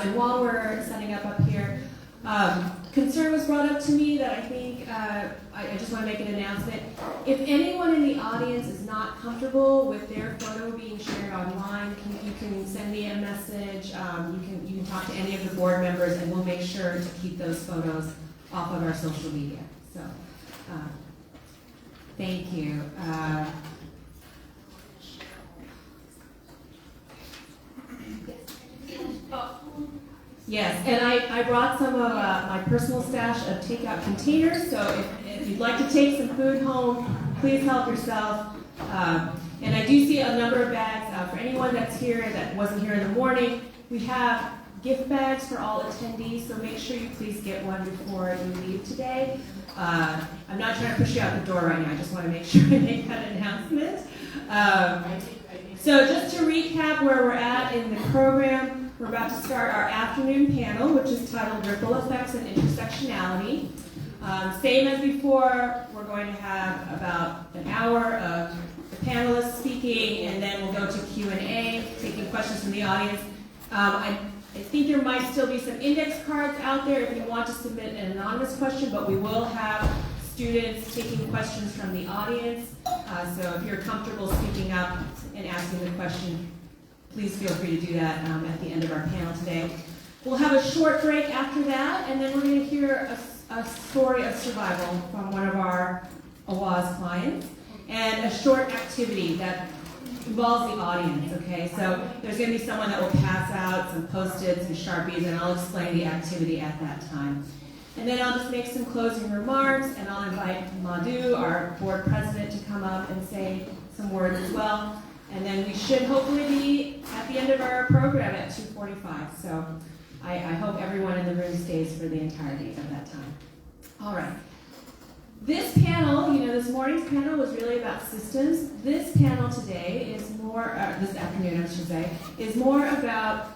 And while we're setting up here, concern was brought up to me that I think I just want to make an announcement. If anyone in the audience is not comfortable with their photo being shared online, you can send me a message. You can talk to any of the board members, and we'll make sure to keep those photos off of our social media. So, thank you. Yes, and I brought some of my personal stash of takeout containers, so if you'd like to take some food home, please help yourself. And I do see a number of bags for anyone that's here that wasn't here in the morning. We have gift bags for all attendees, so make sure you please get one before you leave today. I'm not trying to push you out the door right now, I just want to make sure I make that announcement. So just to recap where we're at in the program, we're about to start our afternoon panel, which is titled Ripple Effects and Intersectionality. Same as before, we're going to have about an hour of the panelists speaking, and then we'll go to Q&A, taking questions from the audience. I think there might still be some index cards out there if you want to submit an anonymous question, but we will have students taking questions from the audience. So if you're comfortable speaking up and asking the question, please feel free to do that at the end of our panel today. We'll have a short break after that, and then we're going to hear a story of survival from one of our Awaaz clients, and a short activity that involves the audience, okay? So there's going to be someone that will pass out some Post-its and Sharpies, and I'll explain the activity at that time. And then I'll just make some closing remarks, and I'll invite Madhu, our board president, to come up and say some words as well. And then we should hopefully be at the end of our program at 2:45. So I hope everyone in the room stays for the entirety of that time. All right. This panel, this morning's panel was really about systems. This panel today is more, this afternoon I should say, is more about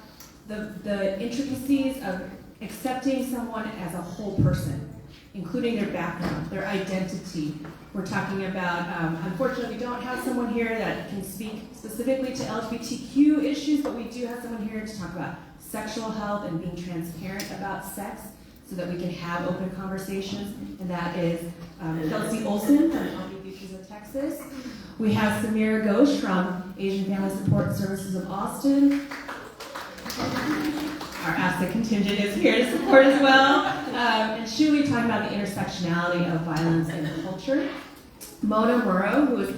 the intricacies of accepting someone as a whole person, including their background, their identity. We're talking about, unfortunately, we don't have someone here that can speak specifically to LGBTQ issues, but we do have someone here to talk about sexual health and being transparent about sex so that we can have open conversations, and that is Kelsey Olson from Healthy Futures of Texas. We have Samira Ghosh from Asian Family Support Services of Austin. Our ASTA contingent is here to support as well. And she'll be talking about the intersectionality of violence in culture. Muro, who is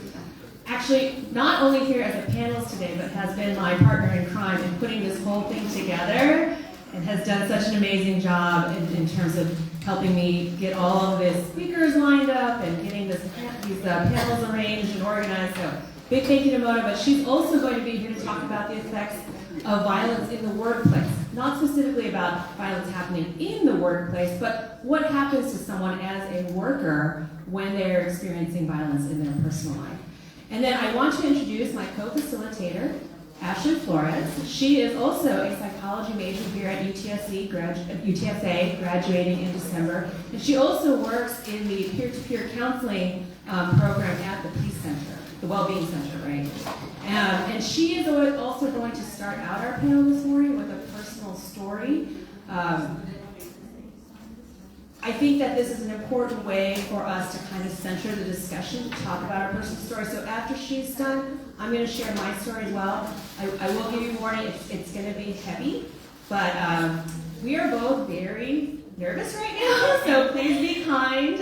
actually not only here as a panelist today, but has been my partner in crime in putting this whole thing together and has done such an amazing job in terms of helping me get all of the speakers lined up and getting these panels arranged and organized. So big thank you to Mona, but she's also going to be here to talk about the effects of violence in the workplace. Not specifically about violence happening in the workplace, but what happens to someone as a worker when they're experiencing violence in their personal life. And then I want to introduce my co-facilitator, Flores. She is also a psychology major here at UTSA, graduating in December. And she also works in the peer-to-peer counseling program at the Peace Center, the Wellbeing Center, right? And she is also going to start out our panel this morning with a personal story. I think that this is an important way for us to kind of center the discussion, to talk about our personal story. So after she's done, I'm going to share my story as well. I will give you a warning, it's going to be heavy, but we are both very nervous right now, so please be kind.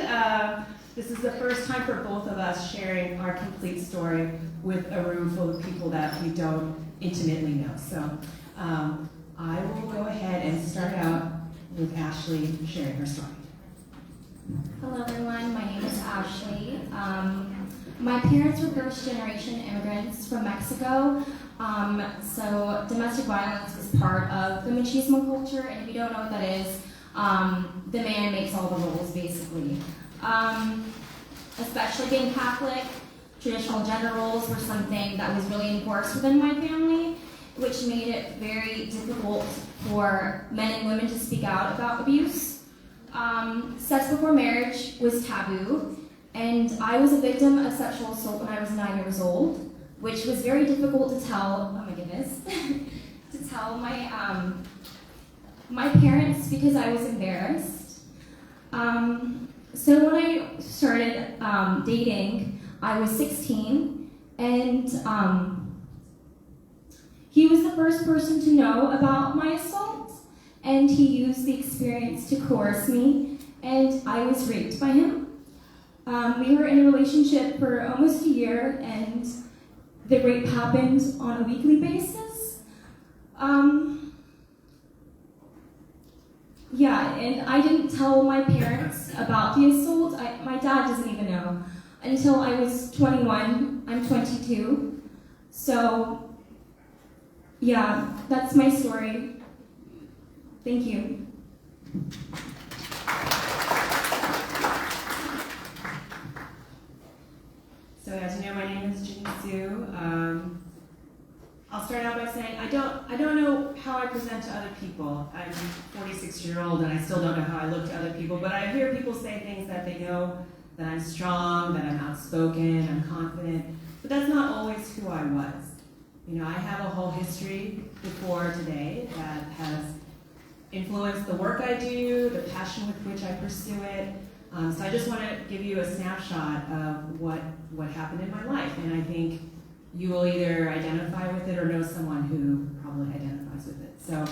This is the first time for both of us sharing our complete story with a room full of people that we don't intimately know. So I will go ahead and start out with Ashley sharing her story. Hello everyone, my name is Ashley. My parents were first-generation immigrants from Mexico, so domestic violence is part of the machismo culture, and if you don't know what that is, the man makes all the rules, basically. Especially being Catholic, traditional gender roles were something that was really enforced within my family, which made it very difficult for men and women to speak out about abuse. Sex before marriage was taboo, And I was a victim of sexual assault when I was 9 years old, which was very difficult to tell, oh my goodness, to tell my parents because I was embarrassed. So when I started dating, I was 16, and he was the first person to know about my assault, and he used the experience to coerce me, and I was raped by him. We were in a relationship for almost a year, and the rape happened on a weekly basis. Yeah, and I didn't tell my parents about the assault. My dad doesn't even know until I was 21. I'm 22. So, yeah, that's my story. Thank you. So as you know, my name is Jinny Sue. I'll start out by saying I don't know how I present to other people. I'm 46-year-old and I still don't know how I look to other people, but I hear people say things that they know that I'm strong, that I'm outspoken, I'm confident, but that's not always who I was. You know, I have a whole history before today that has influenced the work I do, the passion with which I pursue it. So I just want to give you a snapshot of what happened in my life, and I think you will either identify with it or know someone who probably identifies with it. So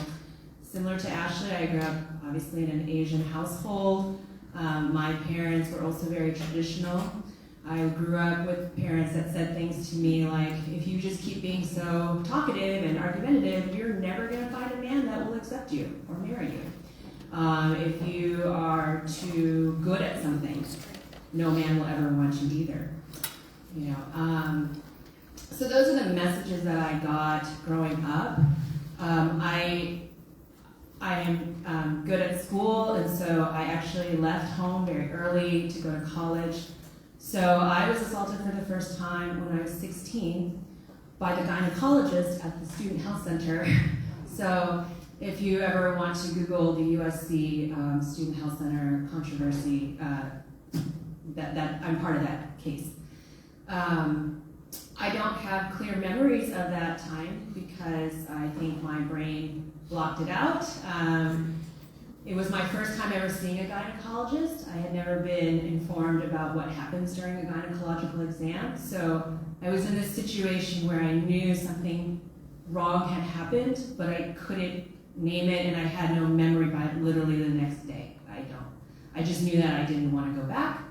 similar to Ashley, I grew up obviously in an Asian household. My parents were also very traditional. I grew up with parents that said things to me like, if you just keep being so talkative and argumentative, you're never going to find a man that will accept you or marry you. If you are too good at something, no man will ever want you either. You know, so those are the messages that I got growing up. I am good at school, and so I actually left home very early to go to college. So I was assaulted for the first time when I was 16 by the gynecologist at the Student Health Center. So if you ever want to Google the USC Student Health Center controversy, that I'm part of that case. I don't have clear memories of that time because I think my brain blocked it out. It was my first time ever seeing a gynecologist. I had never been informed about what happens during a gynecological exam. So I was in this situation where I knew something wrong had happened, but I couldn't name it, and I had no memory by literally the next day. I just knew that I didn't want to go back.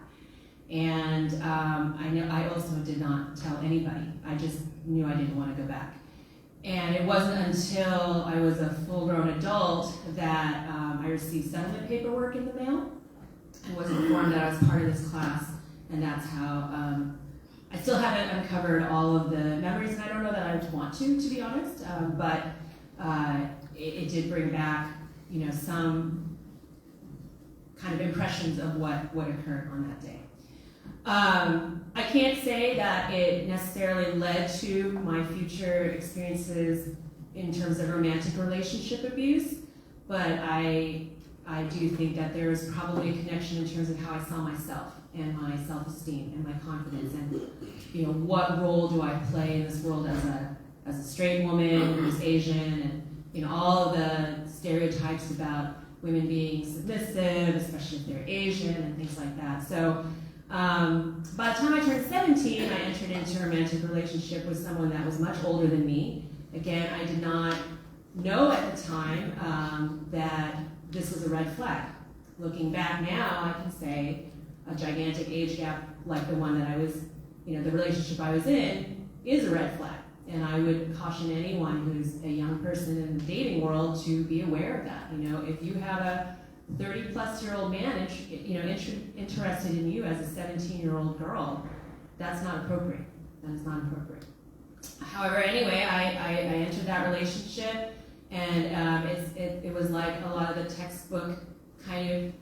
And I also did not tell anybody. I just knew I didn't want to go back. And it wasn't until I was a full-grown adult that I received settlement paperwork in the mail and was informed that I was part of this class, and that's how I still haven't uncovered all of the memories, and I don't know that I want to be honest, but it did bring back, you know, some kind of impressions of what occurred on that day. I can't say that it necessarily led to my future experiences in terms of romantic relationship abuse, but I do think that there is probably a connection in terms of how I saw myself and my self-esteem and my confidence, and you know, what role do I play in this world as a straight woman who's Asian, and you know, all of the stereotypes about women being submissive, especially if they're Asian and things like that. So by the time I turned 17, I entered into a romantic relationship with someone that was much older than me. Again, I did not know at the time that this was a red flag. Looking back now, I can say a gigantic age gap like the one that I was, you know, the relationship I was in is a red flag. And I would caution anyone who's a young person in the dating world to be aware of that. You know, if you have a 30-plus-year-old man, interested in you as a 17-year-old girl, that's not appropriate. That is not appropriate. However, anyway, I entered that relationship, and it was like a lot of the textbook kind of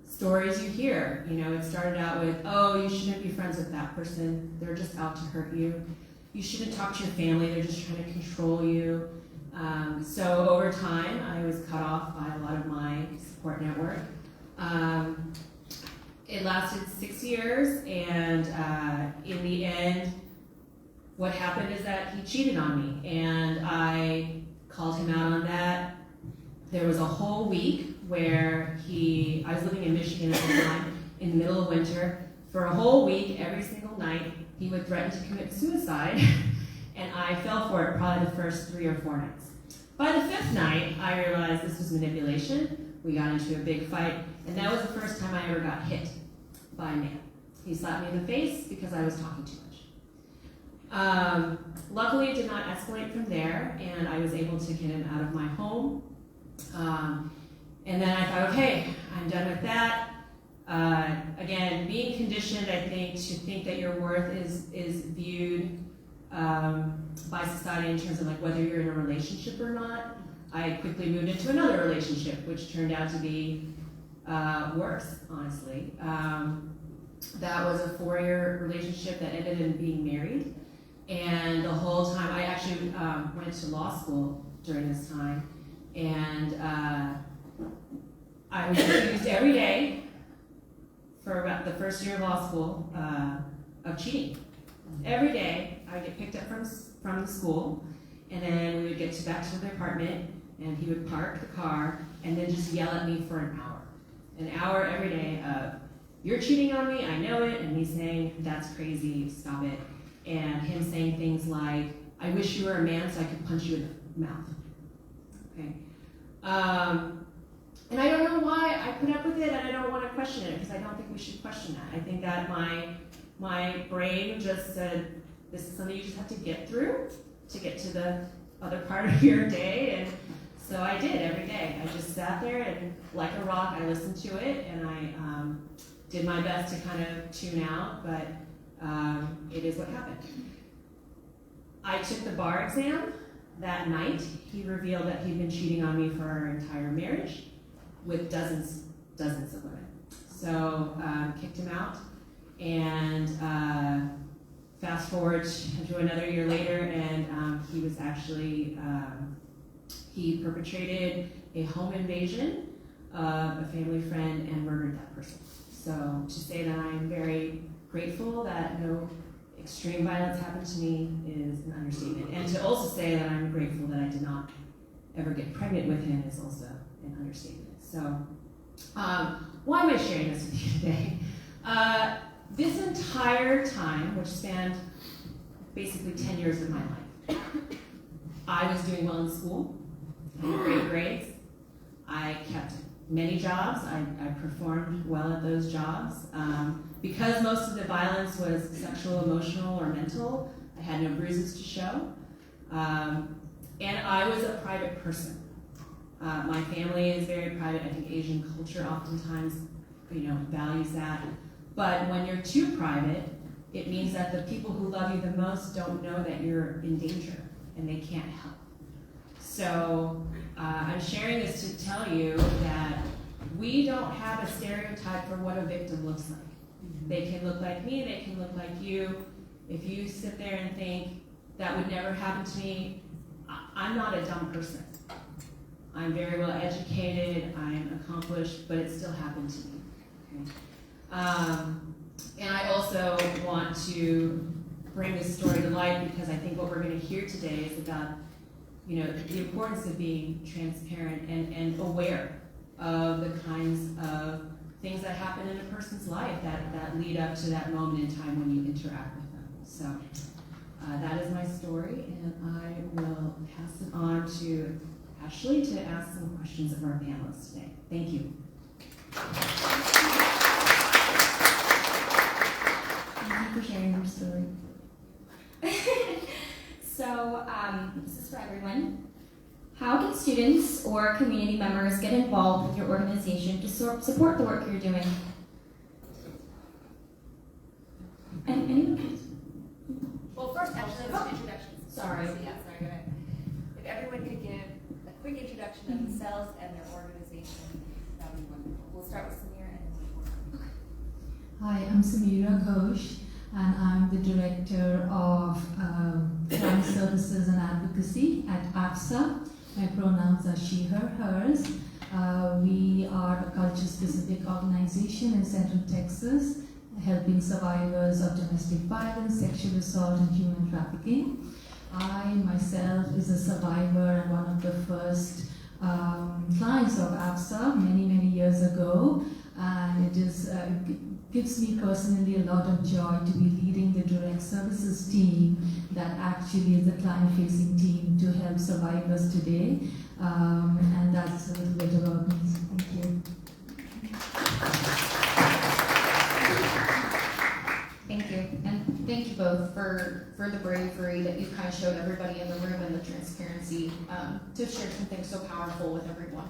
stories you hear. You know, it started out with, oh, you shouldn't be friends with that person. They're just out to hurt you. You shouldn't talk to your family. They're just trying to control you. So over time, I was cut off by a lot of my support network. it lasted 6 years, and in the end, what happened is that he cheated on me, and I called him out on that. There was a whole week where I was living in Michigan at the time, in the middle of winter. For a whole week, every single night, he would threaten to commit suicide, and I fell for it probably the first 3 or 4 nights. By the 5th night, I realized this was manipulation. We got into a big fight, and that was the first time I ever got hit by a man. He slapped me in the face because I was talking too much. Luckily, it did not escalate from there, and I was able to get him out of my home. And then I thought, okay, I'm done with that. Again, being conditioned, I think, to think that your worth is viewed by society in terms of like whether you're in a relationship or not. I quickly moved into another relationship, which turned out to be worse, honestly. That was a 4-year relationship that ended in being married. And the whole time, I actually went to law school during this time. And I was accused every day for about the first year of law school of cheating. Every day, I would get picked up from the school, and then we would get back to the apartment, and he would park the car, and then just yell at me for an hour. An hour every day of, you're cheating on me, I know it, and me saying, that's crazy, stop it. And him saying things like, I wish you were a man so I could punch you in the mouth. Okay. And I don't know why I put up with it, and I don't want to question it, because I don't think we should question that. I think that my brain just said, this is something you just have to get through to get to the other part of your day, and so I did every day. I just sat there, and like a rock, I listened to it, and I did my best to kind of tune out, but it is what happened. I took the bar exam that night. He revealed that he'd been cheating on me for our entire marriage with dozens of women. So kicked him out, and fast forward to another year later, and he was actually, he perpetrated a home invasion of a family friend and murdered that person. So to say that I'm very grateful that no extreme violence happened to me is an understatement. And to also say that I'm grateful that I did not ever get pregnant with him is also an understatement. So why am I sharing this with you today? This entire time, which spanned basically 10 years of my life, I was doing well in school. I had great grades. I kept many jobs. I performed well at those jobs. Because most of the violence was sexual, emotional, or mental, I had no bruises to show. And I was a private person. My family is very private. I think Asian culture oftentimes, values that. But when you're too private, it means that the people who love you the most don't know that you're in danger and they can't help. So I'm sharing this to tell you that we don't have a stereotype for what a victim looks like. They can look like me, they can look like you. If you sit there and think, that would never happen to me, I'm not a dumb person. I'm very well educated, I'm accomplished, but it still happened to me. Okay? And I also want to bring this story to light because I think what we're going to hear today is about the importance of being transparent and aware of the kinds of things that happen in a person's life that lead up to that moment in time when you interact with them. So that is my story, and I will pass it on to Ashley to ask some questions of our panelists today. Thank you. Thank you for sharing your story. So, this is for everyone. How can students or community members get involved with your organization to support the work you're doing? And anyone? Well, first, actually, let's do introductions. Sorry. So, yeah, sorry, go ahead. If everyone could give a quick introduction of themselves and their organization, that would be wonderful. We'll start with Samira and then we'll Hi, I'm Samira Ghosh, and I'm the Director of Crime Services and Advocacy at AFSA. My pronouns are she, her, hers. We are a culture-specific organization in Central Texas, helping survivors of domestic violence, sexual assault, and human trafficking. I myself is a survivor and one of the first clients of AFSA many years ago, and it gives me personally a lot of joy to be leading the direct services team that actually is a client-facing team to help survivors today, and that's a little bit about me. Thank you. Thank you, and thank you both for the bravery that you've kind of showed everybody in the room and the transparency to share something so powerful with everyone.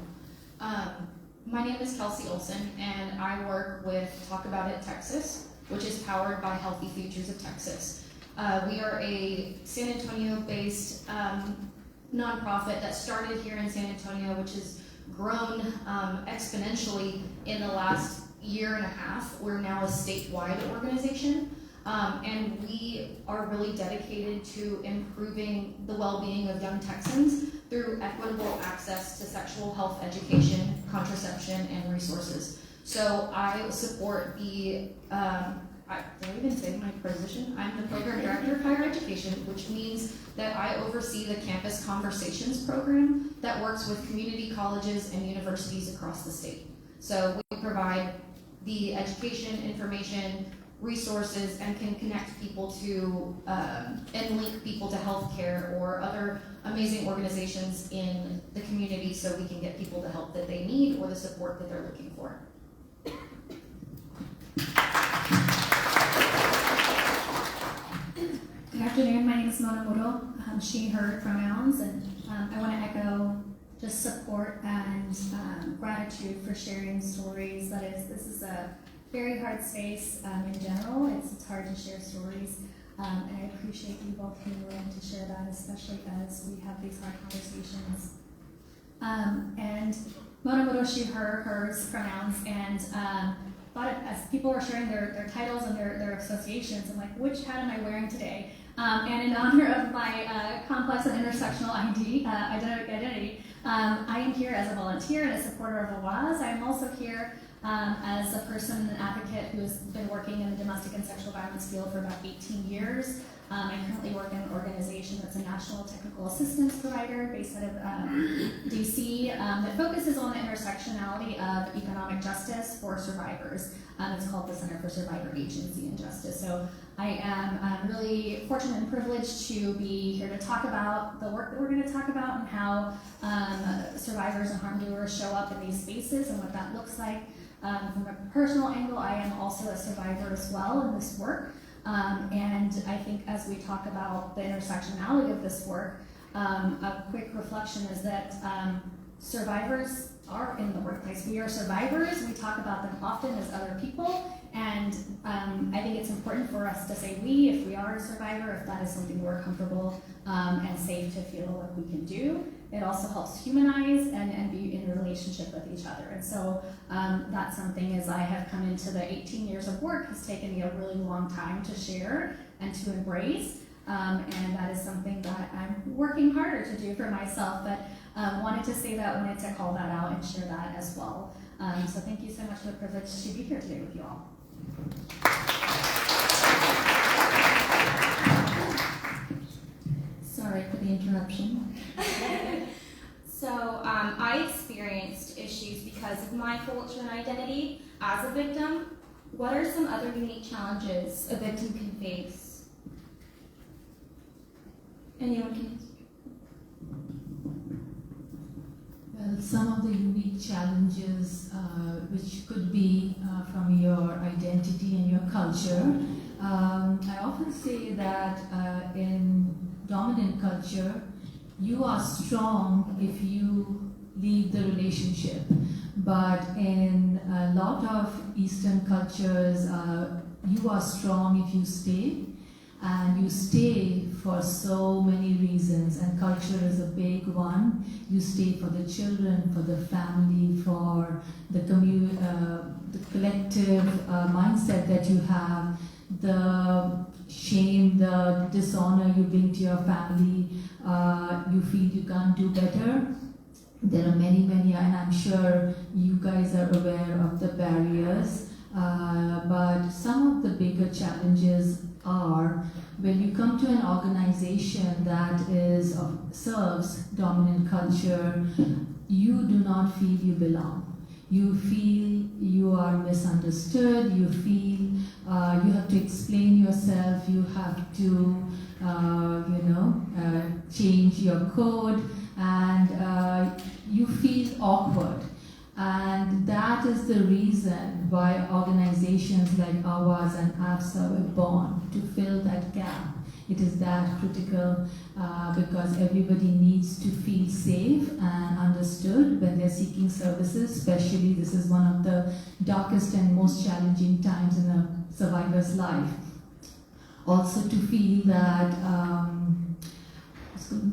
My name is Kelsey Olson, and I work with Talk About It Texas, which is powered by Healthy Futures of Texas. We are a San Antonio-based nonprofit that started here in San Antonio, which has grown exponentially in the last year and a half. We're now a statewide organization, and we are really dedicated to improving the well-being of young Texans through equitable access to sexual health education, contraception, and resources. So I support the, did I even say my position? I'm the Program Director of Higher Education, which means that I oversee the Campus Conversations program that works with community colleges and universities across the state. So we provide the education, information, resources, and can connect people to and link people to healthcare or other amazing organizations in the community so we can get people the help that they need or the support that they're looking for. Good afternoon, my name is Muro, she, her pronouns, and I want to echo just support and gratitude for sharing stories. This is a very hard space in general. It's hard to share stories, and I appreciate you both being willing to share that, especially as we have these hard conversations. And Muro, she, her, hers pronouns, and thought as people were sharing their titles and their associations, I'm like, which hat am I wearing today? And in honor of my complex and intersectional identity, I am here as a volunteer and a supporter of Awaaz. I am also here as a person and an advocate who has been working in the domestic and sexual violence field for about 18 years. I currently work in an organization that's a national technical assistance provider based out of DC that focuses on the intersectionality of economic justice for survivors. It's called the Center for Survivor Agency and Justice. So I am really fortunate and privileged to be here to talk about the work that we're going to talk about and how survivors and harm doers show up in these spaces and what that looks like. From a personal angle, I am also a survivor as well in this work. And I think as we talk about the intersectionality of this work, a quick reflection is that survivors are in the workplace. We are survivors. We talk about them often as other people. And I think it's important for us to say we, if we are a survivor, if that is something we're comfortable and safe to feel like we can do. It also helps humanize and be in a relationship with each other. And so that's something as I have come into the 18 years of work has taken me a really long time to share and to embrace. And that is something that I'm working harder to do for myself, but wanted to say that, wanted to call that out and share that as well. So thank you so much for the privilege to be here today with you all. Sorry for the interruption. So I experienced issues because of my culture and identity as a victim. What are some other unique challenges a victim can face? Anyone can? Well, some of the unique challenges, which could be from your identity and your culture. I often say that in dominant culture, you are strong if you leave the relationship. But in a lot of Eastern cultures, you are strong if you stay. And you stay for so many reasons, and culture is a big one. You stay for the children, for the family, for the the collective mindset that you have, the shame, the dishonor you bring to your family. You feel you can't do better. there are many, and I'm sure you guys are aware of the barriers, but some of the bigger challenges are when you come to an organization that serves dominant culture, you do not feel you belong. You feel you are misunderstood, you feel you have to explain yourself, you have to, change your code, and you feel awkward. And that is the reason why organizations like Awaaz and AFSA were born, to fill that gap. It is that critical because everybody needs to feel safe and understood when they're seeking services, especially this is one of the darkest and most challenging times in a survivor's life. Also to feel that,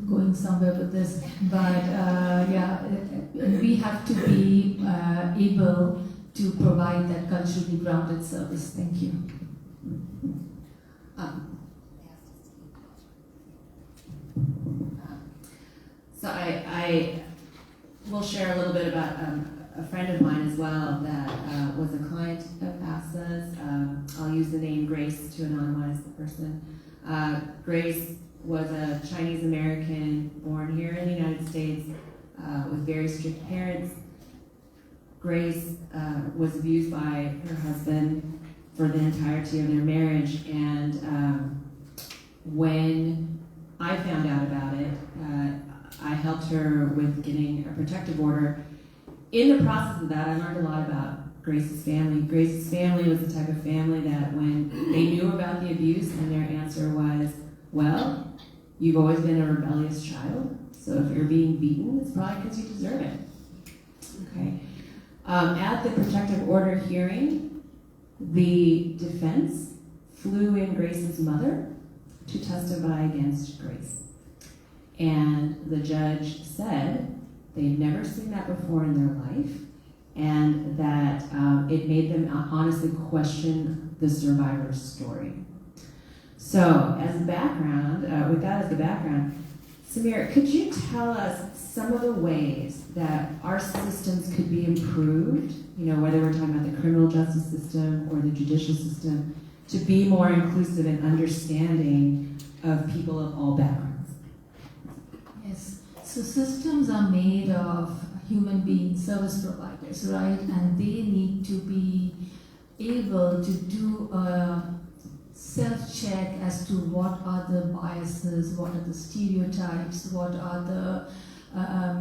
going somewhere with this, but we have to be able to provide that culturally grounded service. Thank you. So I will share a little bit about a friend of mine as well that was a client of AFSA's. I'll use the name Grace to anonymize the person. Grace was a Chinese American born here in the United States with very strict parents. Grace was abused by her husband for the entirety of their marriage, and when I found out about it, I helped her with getting a protective order. In the process of that, I learned a lot about Grace's family. Grace's family was the type of family that when they knew about the abuse and their answer was, well, you've always been a rebellious child, so if you're being beaten, it's probably because you deserve it. Okay. At the protective order hearing, the defense flew in Grace's mother to testify against Grace. And the judge said they'd never seen that before in their life, and that it made them honestly question the survivor's story. So, as a background, with that as the background, Samira, could you tell us some of the ways that our systems could be improved, whether we're talking about the criminal justice system or the judicial system, to be more inclusive and understanding of people of all backgrounds? Yes, so systems are made of human beings, service providers, right? And they need to be able to do a self-check as to what are the biases, what are the stereotypes, what are the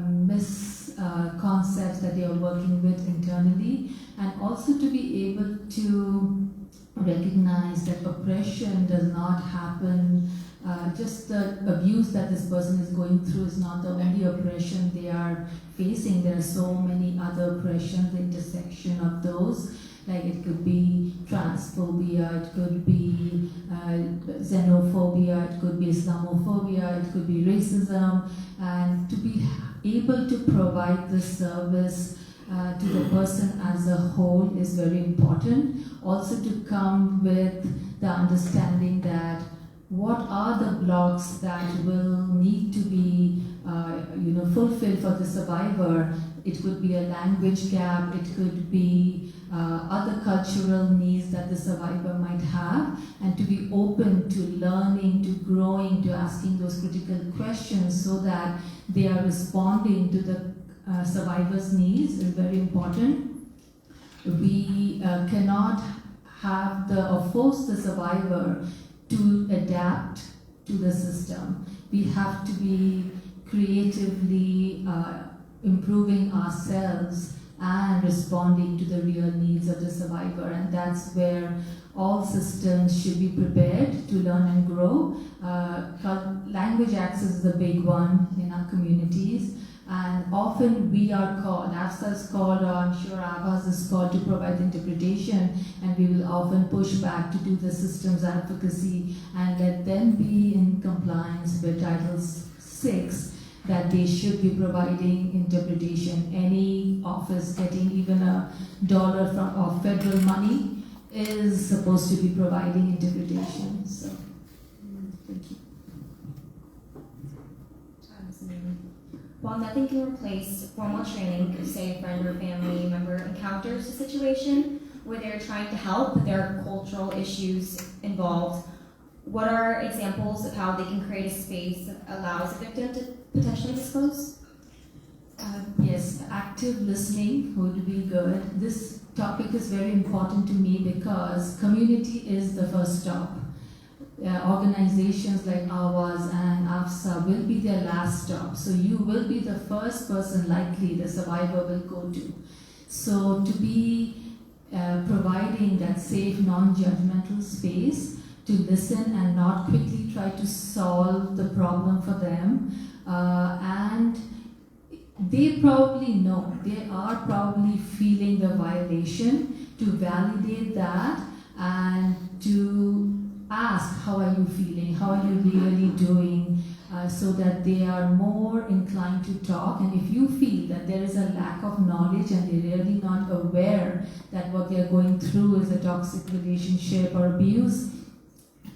misconcepts that they are working with internally, and also to be able to recognize that oppression does not happen, just the abuse that this person is going through is not the only oppression they are facing. There are so many other oppressions, the intersection of those. Like it could be transphobia, it could be xenophobia, it could be Islamophobia, it could be racism, and to be able to provide this service to the person as a whole is very important. Also to come with the understanding that what are the blocks that will need to be fulfilled for the survivor. It could be a language gap, it could be other cultural needs that the survivor might have, and to be open to learning, to growing, to asking those critical questions so that they are responding to the survivor's needs is very important. We cannot have or force the survivor to adapt to the system. We have to be creatively improving ourselves and responding to the real needs of the survivor, and that's where all systems should be prepared to learn and grow. Language access is a big one in our communities, and often we are called, AFSA is called, or I'm sure Awaaz is called to provide interpretation, and we will often push back to do the systems advocacy and let them be in compliance with Title VI, that they should be providing interpretation. Any office getting even $1 of federal money is supposed to be providing interpretation. So, thank you. while nothing can replace formal training, if say a friend or family member encounters a situation where they're trying to help but there are cultural issues involved, what are examples of how they can create a space that allows a victim to potentially disclose? Yes, active listening would be good. This topic is very important to me because community is the first stop. Organizations like Awaaz and AFSA will be their last stop. So you will be the first person likely the survivor will go to. So to be providing that safe, non-judgmental space to listen and not quickly try to solve the problem for them. And they probably know, they are probably feeling the violation, to validate that and to ask, how are you feeling, how are you really doing, so that they are more inclined to talk. And if you feel that there is a lack of knowledge and they're really not aware that what they're going through is a toxic relationship or abuse,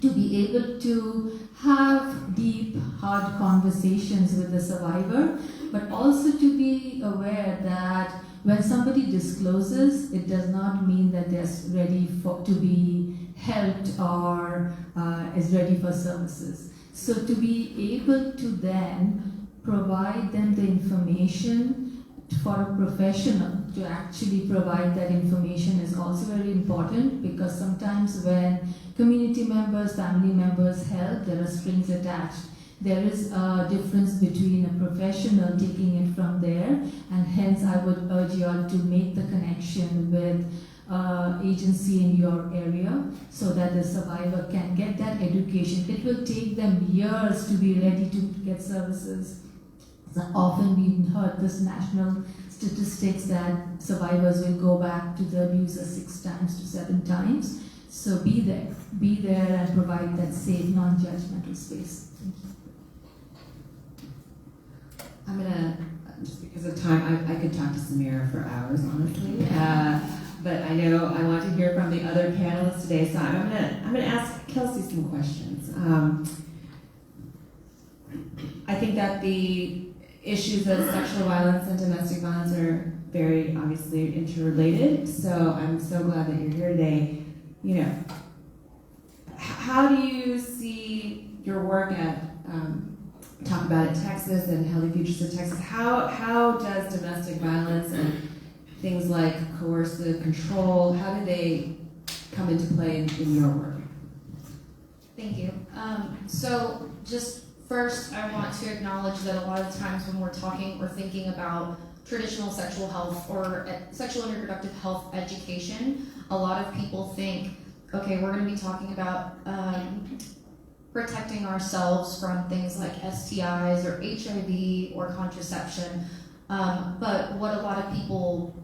to be able to have deep, hard conversations with the survivor, but also to be aware that when somebody discloses, it does not mean that they're ready to be helped or is ready for services. So to be able to then provide them the information for a professional to actually provide that information is also very important, because sometimes when community members, family members help, there are strings attached. There is a difference between a professional taking it from there, and hence I would urge you all to make the connection with agency in your area so that the survivor can get that education. It will take them years to be ready to get services. So often we've heard this national statistics that survivors will go back to the abuser 6 times to 7 times. So be there and provide that safe, non-judgmental space. Thank you. I'm gonna, just because of time, I could talk to Samira for hours, honestly. But I know I want to hear from the other panelists today, so I'm gonna ask Kelsey some questions. I think that the issues of sexual violence and domestic violence are very obviously interrelated. So I'm so glad that you're here today. You know, how do you see your work at Talk About It Texas and Healthy Futures of Texas? How does domestic violence and things like coercive control, how do they come into play in your work? Thank you. So just first, I want to acknowledge that a lot of times when we're talking or thinking about traditional sexual health or sexual and reproductive health education, a lot of people think, okay, we're going to be talking about protecting ourselves from things like STIs or HIV or contraception. But what a lot of people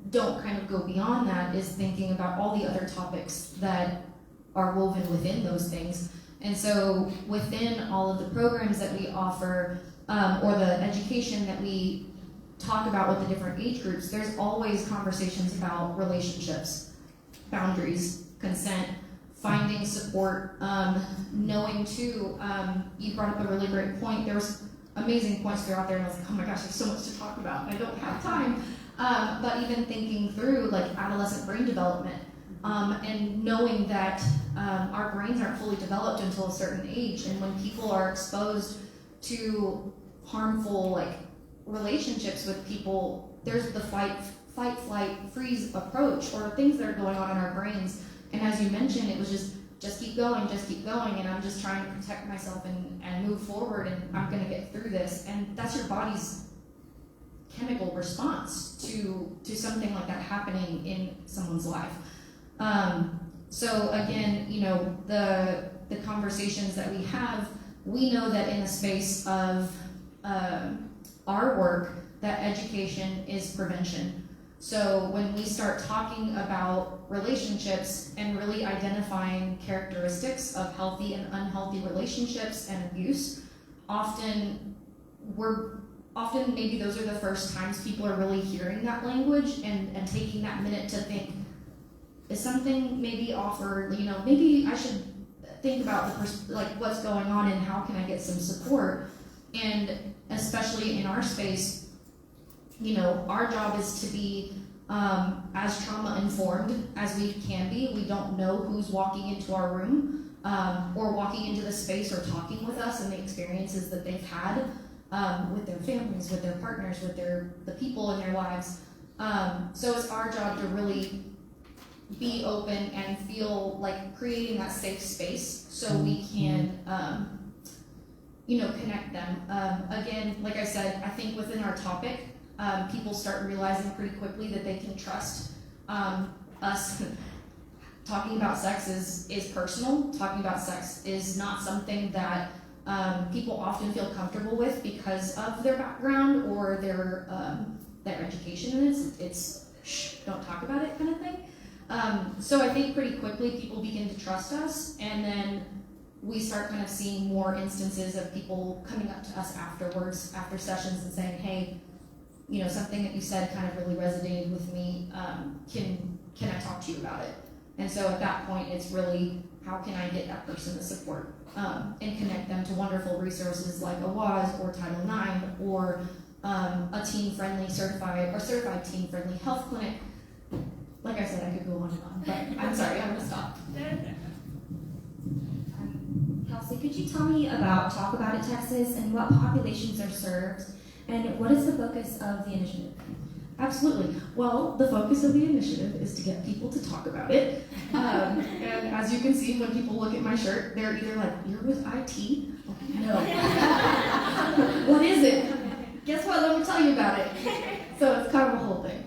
don't kind of go beyond that is thinking about all the other topics that are woven within those things. And so within all of the programs that we offer, or the education that we talk about with the different age groups, there's always conversations about relationships, boundaries, consent, finding support, knowing too, you brought up a really great point. There was amazing points throughout there, and I was like, oh my gosh, there's so much to talk about, and I don't have time. But even thinking through like adolescent brain development, and knowing that our brains aren't fully developed until a certain age, and when people are exposed to harmful like relationships with people, there's the fight, flight, freeze approach, or things that are going on in our brains. And as you mentioned, it was just keep going, and I'm just trying to protect myself and move forward, and I'm gonna get through this. And that's your body's chemical response to something like that happening in someone's life. So again, you know, the conversations that we have, we know that in the space of our work, that education is prevention. So when we start talking about relationships and really identifying characteristics of healthy and unhealthy relationships and abuse, often maybe those are the first times people are really hearing that language and taking that minute to think, is something maybe offered, you know, maybe I should think about like what's going on and how can I get some support. And especially in our space, you know, our job is to be as trauma informed as we can be. We don't know who's walking into our room or walking into the space or talking with us and the experiences that they've had with their families, with their partners, with the people in their lives. So it's our job to really be open and feel like creating that safe space so we can, you know, connect them. Again, like I said, I think within our topic, people start realizing pretty quickly that they can trust us. Talking about sex is personal. Talking about sex is not something that people often feel comfortable with because of their background or their education. It's shh, don't talk about it kind of thing. So I think pretty quickly people begin to trust us, and then we start kind of seeing more instances of people coming up to us afterwards, after sessions, and saying, hey, you know, something that you said kind of really resonated with me. Can I talk to you about it? And so at that point, it's really, how can I get that person the support and connect them to wonderful resources like Awaaz or Title IX or a teen-friendly certified teen-friendly health clinic. Like I said, I could go on and on, but I'm sorry, I'm gonna stop. Kelsey, could you tell me Talk About It Texas and what populations are served, and what is the focus of the initiative? Absolutely. Well, the focus of the initiative is to get people to talk about it. And as you can see, when people look at my shirt, they're either like, you're with IT? No. What is it? Guess what? Let me tell you about it. So it's kind of a whole thing.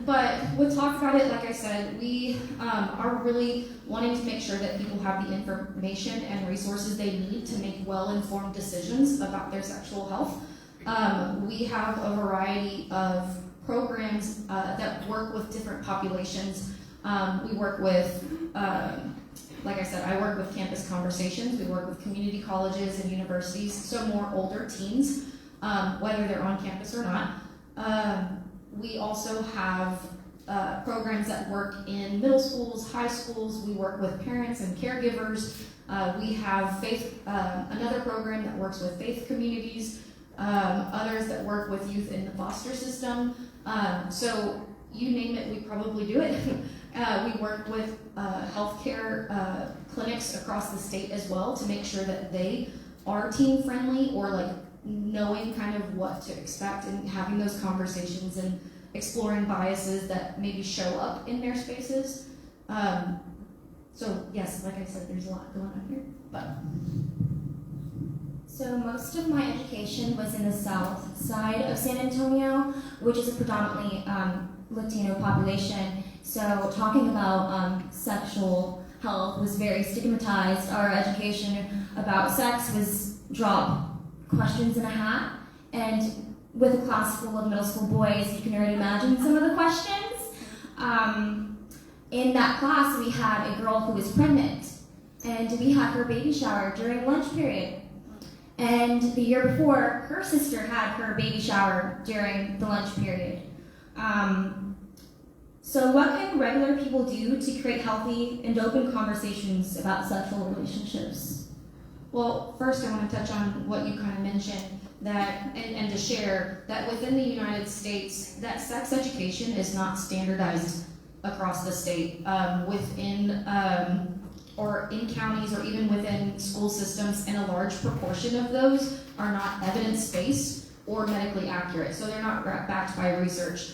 But with Talk About It, like I said, we are really wanting to make sure that people have the information and resources they need to make well-informed decisions about their sexual health. We have a variety of programs that work with different populations. We work with, like I said, I work with campus conversations. We work with community colleges and universities, so more older teens, whether they're on campus or not. We also have programs that work in middle schools, high schools. We work with parents and caregivers. We have another program that works with faith communities. Others that work with youth in the foster system. So you name it, we probably do it. We work with healthcare clinics across the state as well to make sure that they are teen friendly, or like knowing kind of what to expect and having those conversations and exploring biases that maybe show up in their spaces. So yes, like I said, there's a lot going on here, but. So most of my education was in the south side of San Antonio, which is a predominantly Latino population. So talking about sexual health was very stigmatized. Our education about sex was drop questions in a hat. And with a class full of middle school boys, you can already imagine some of the questions. In that class, we had a girl who was pregnant, and we had her baby shower during lunch period. And the year before, her sister had her baby shower during the lunch period. So what can regular people do to create healthy and open conversations about sexual relationships? Well, first I want to touch on what you kind of mentioned, that and to share that within the United States, that sex education is not standardized across the state. Within or in counties or even within school systems, and a large proportion of those are not evidence-based or medically accurate, so they're not backed by research.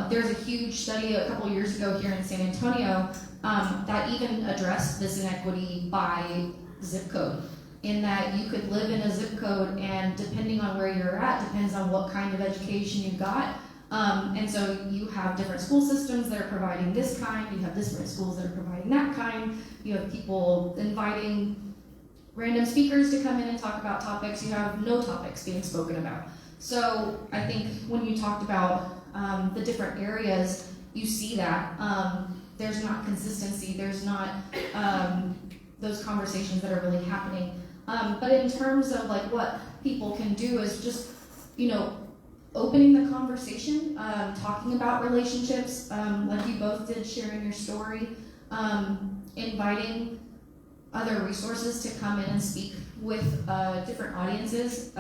There's a huge study a couple years ago here in San Antonio that even addressed this inequity by zip code, in that you could live in a zip code, and depending on where you're at, depends on what kind of education you got. And so you have different school systems that are providing this kind, you have different schools that are providing that kind, you have people inviting random speakers to come in and talk about topics, you have no topics being spoken about. So I think when you talked about the different areas, you see that there's not consistency, there's not those conversations that are really happening. But in terms of like what people can do is just, you know, opening the conversation, talking about relationships, like you both did, sharing your story, inviting other resources to come in and speak with different audiences.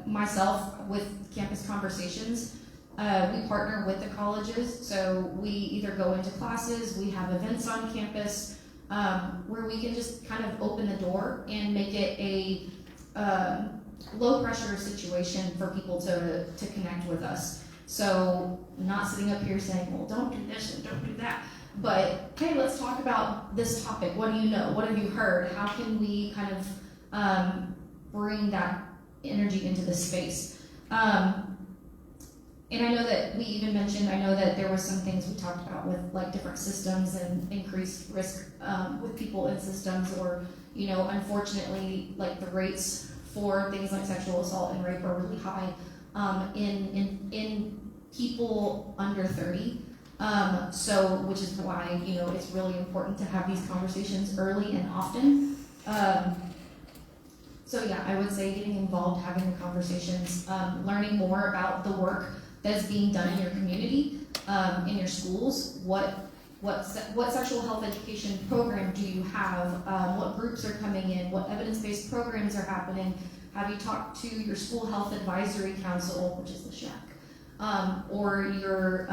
Myself, with Campus Conversations, we partner with the colleges, so we either go into classes, we have events on campus, where we can just kind of open the door and make it a low pressure situation for people to connect with us. So not sitting up here saying, well, don't do this and don't do that, but hey, let's talk about this topic. What do you know? What have you heard? How can we kind of bring that energy into the space? And I know that we even mentioned, I know that there were some things we talked about with like different systems and increased risk with people in systems, or, you know, unfortunately, like the rates for things like sexual assault and rape are really high in people under 30. So, which is why, you know, it's really important to have these conversations early and often. So yeah, I would say getting involved, having the conversations, learning more about the work that's being done in your community, in your schools. What sexual health education program do you have? What groups are coming in? What evidence-based programs are happening? Have you talked to your school health advisory council, which is the SHAC, or your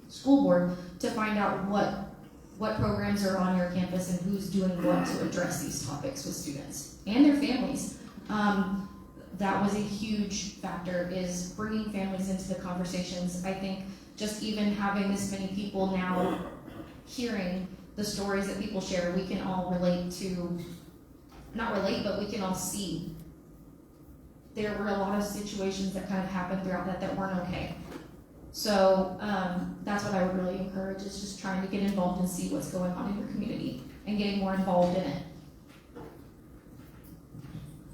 school board to find out what programs are on your campus and who's doing what to address these topics with students and their families. That was a huge factor, is bringing families into the conversations. I think just even having this many people now hearing the stories that people share, we can all relate to, not relate, but we can all see there were a lot of situations that kind of happened throughout that weren't okay. So that's what I would really encourage, is just trying to get involved and see what's going on in your community and getting more involved in it.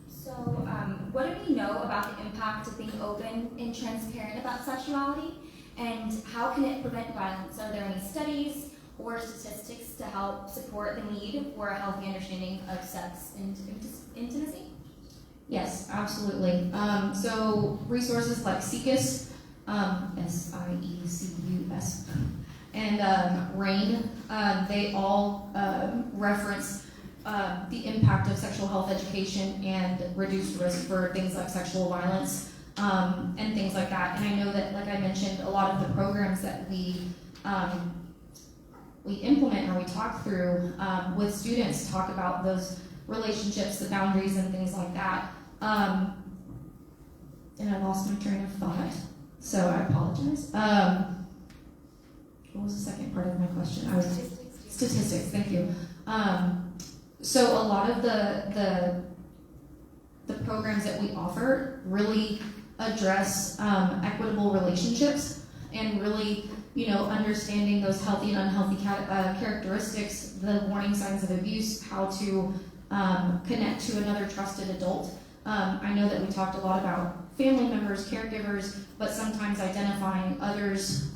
So, what do we know about the impact of being open and transparent about sexuality, and how can it prevent violence? Are there any studies or statistics to help support the need for a healthy understanding of sex and intimacy? Yes, absolutely. So resources like SIECUS, SIECUS, and RAIN, they all reference the impact of sexual health education and reduced risk for things like sexual violence and things like that. And I know that, like I mentioned, a lot of the programs that we implement or we talk through with students talk about those relationships, the boundaries, and things like that. And I lost my train of thought, so I apologize. What was the second part of my question? Statistics. Thank you. So a lot of the programs that we offer really address equitable relationships and really, you know, understanding those healthy and unhealthy characteristics, the warning signs of abuse, how to connect to another trusted adult. I know that we talked a lot about family members, caregivers, but sometimes identifying others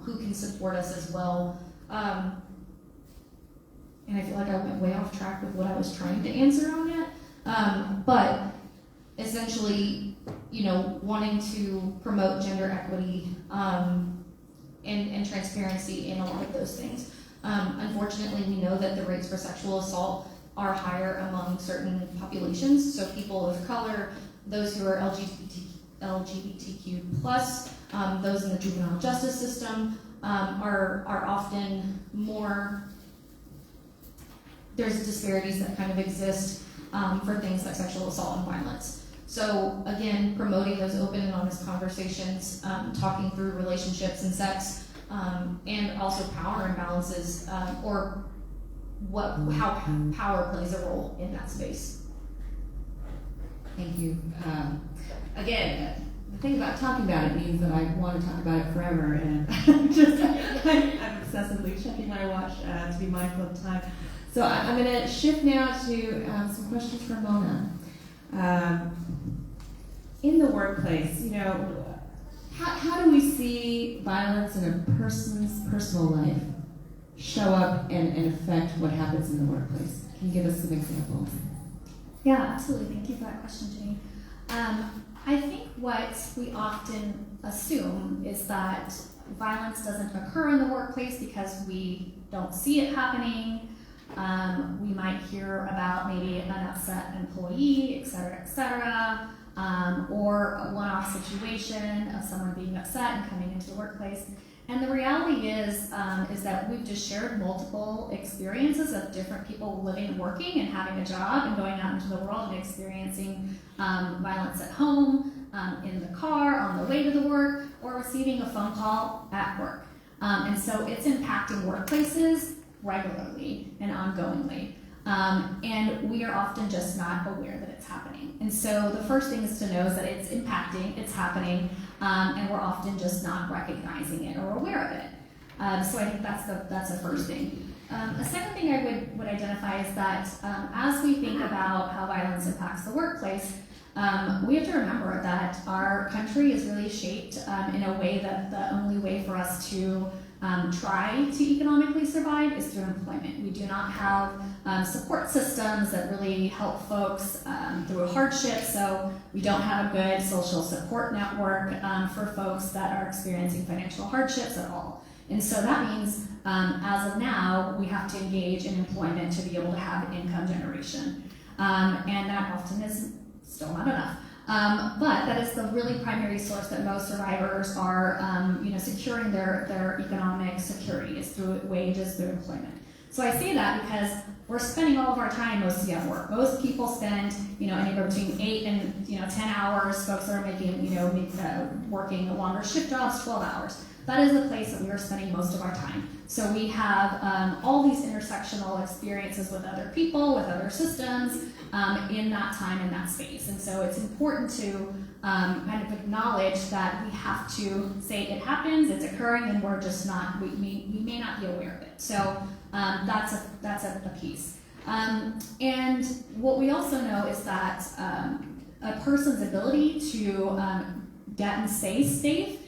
who can support us as well. And I feel like I went way off track with what I was trying to answer on that. But essentially, you know, wanting to promote gender equity and transparency in a lot of those things. Unfortunately, we know that the rates for sexual assault are higher among certain populations. So people of color, those who are LGBTQ+, those in the juvenile justice system are often more. There's disparities that kind of exist for things like sexual assault and violence. So again, promoting those open and honest conversations, talking through relationships and sex, and also power imbalances, or how power plays a role in that space. Thank you. Again, the thing about talking about it means that I want to talk about it forever, and I'm obsessively checking my watch to be mindful of time. So I'm going to shift now to some questions for Mona. In the workplace, you know, how do we see violence in a person's personal life show up and affect what happens in the workplace? Can you give us some examples? Yeah, absolutely. Thank you for that question, Jinny. I think what we often assume is that violence doesn't occur in the workplace because we don't see it happening. We might hear about maybe an upset employee, et cetera, or a one-off situation of someone being upset and coming into the workplace. And the reality is that we've just shared multiple experiences of different people living and working and having a job and going out into the world and experiencing violence at home, in the car, on the way to the work, or receiving a phone call at work. And so it's impacting workplaces regularly and ongoingly. And we are often just not aware that it's happening. And so the first thing is to know is that it's impacting, it's happening, and we're often just not recognizing it or aware of it. So I think that's the first thing. A second thing I would identify is that as we think about how violence impacts the workplace, we have to remember that our country is really shaped in a way that the only way for us to try to economically survive is through employment. We do not have support systems that really help folks through hardship, so we don't have a good social support network for folks that are experiencing financial hardships at all. And so that means, as of now, we have to engage in employment to be able to have income generation. And that often is still not enough. But that is the really primary source that most survivors are securing their economic security is through wages, through employment. So I say that because we're spending all of our time mostly at work. Most people spend anywhere between 8 and 10 hours. Folks are making working longer shift jobs, 12 hours. That is the place that we are spending most of our time. So we have all these intersectional experiences with other people, with other systems, in that time, in that space. And so it's important to kind of acknowledge that we have to say it happens, it's occurring, and we're just not, we may not be aware of it. So that's a piece. And what we also know is that a person's ability to get and stay safe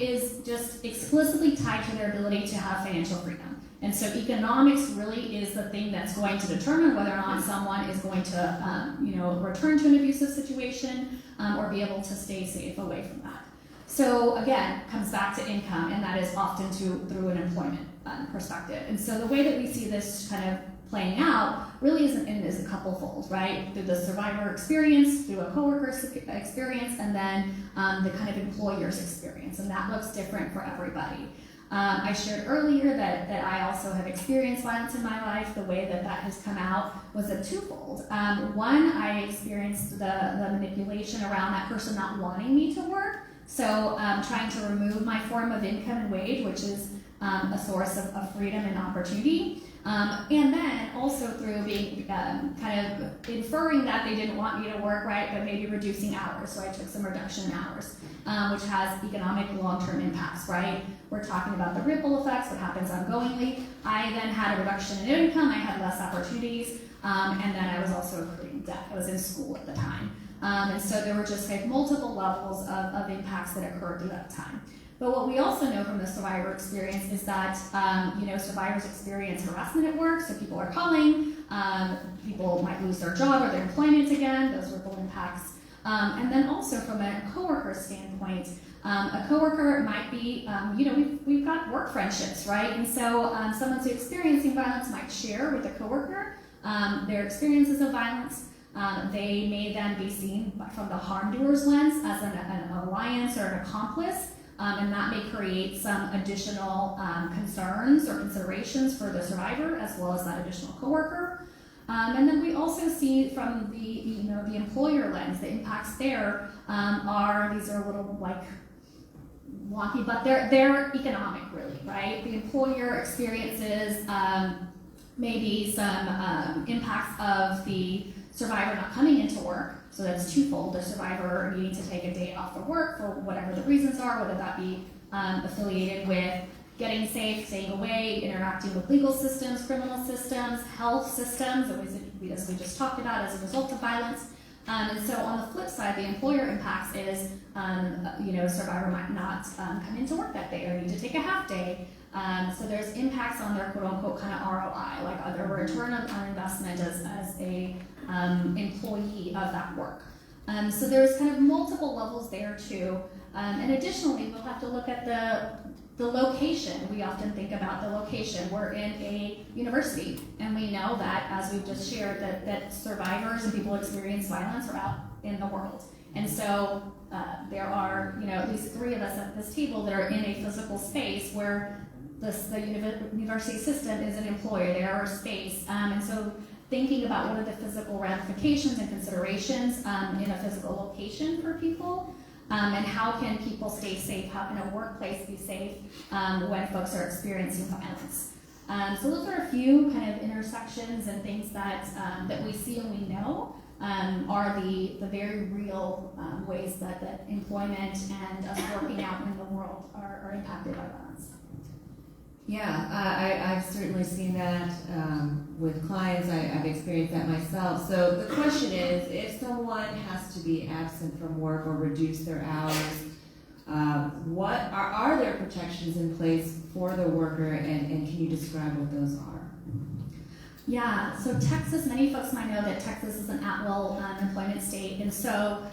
is just explicitly tied to their ability to have financial freedom. And so economics really is the thing that's going to determine whether or not someone is going to return to an abusive situation or be able to stay safe away from that. So again, comes back to income, and that is often through an employment perspective. And so the way that we see this kind of playing out really is a couple-fold, right? Through the survivor experience, through a coworker's experience, and then the kind of employer's experience, and that looks different for everybody. I shared earlier that I also have experienced violence in my life. The way that has come out was a twofold. One, I experienced the manipulation around that person not wanting me to work, so trying to remove my form of income and wage, which is a source of freedom and opportunity. And then also through being kind of inferring that they didn't want me to work, right, but maybe reducing hours. So I took some reduction in hours, which has economic long-term impacts, right? We're talking about the ripple effects, what happens ongoingly. I then had a reduction in income, I had less opportunities, and then I was also accruing debt. I was in school at the time. And so there were just like multiple levels of impacts that occurred through that time. But what we also know from the survivor experience is that survivors experience harassment at work, so people are calling, people might lose their job or their employment again, those ripple impacts. And then also from a coworker standpoint, a coworker might be, we've got work friendships, right? And so someone who's experiencing violence might share with a coworker their experiences of violence. They may then be seen from the harm doer's lens as an alliance or an accomplice. And that may create some additional concerns or considerations for the survivor as well as that additional coworker. And then we also see from the employer lens, the impacts there these are a little like wonky, but they're economic really, right? The employer experiences maybe some impacts of the survivor not coming into work. So that's twofold, the survivor needing to take a day off of work for whatever the reasons are, whether that be affiliated with getting safe, staying away, interacting with legal systems, criminal systems, health systems, as we just talked about as a result of violence. And so on the flip side, the employer impacts is, a survivor might not come into work that day or need to take a half day. So there's impacts on their quote-unquote kind of ROI, like their return on investment as a employee of that work. So there's kind of multiple levels there too. And additionally, we'll have to look at the location. We often think about the location. We're in a university, and we know that, as we've just shared, that survivors and people who experience violence are out in the world. And so there are, at least 3 of us at this table that are in a physical space where the university system is an employer. They are a space. And so thinking about what are the physical ramifications and considerations in a physical location for people, and how can people stay safe, how can a workplace be safe when folks are experiencing violence. So those are a few kind of intersections and things that we see and we know are the very real ways that employment and us working out in the world are impacted by violence. Yeah, I've certainly seen that with clients. I've experienced that myself. So the question is, if someone has to be absent from work or reduce their hours, what are there protections in place for the worker, and can you describe what those are? Yeah, so Texas, many folks might know that Texas is an at-will employment state, and so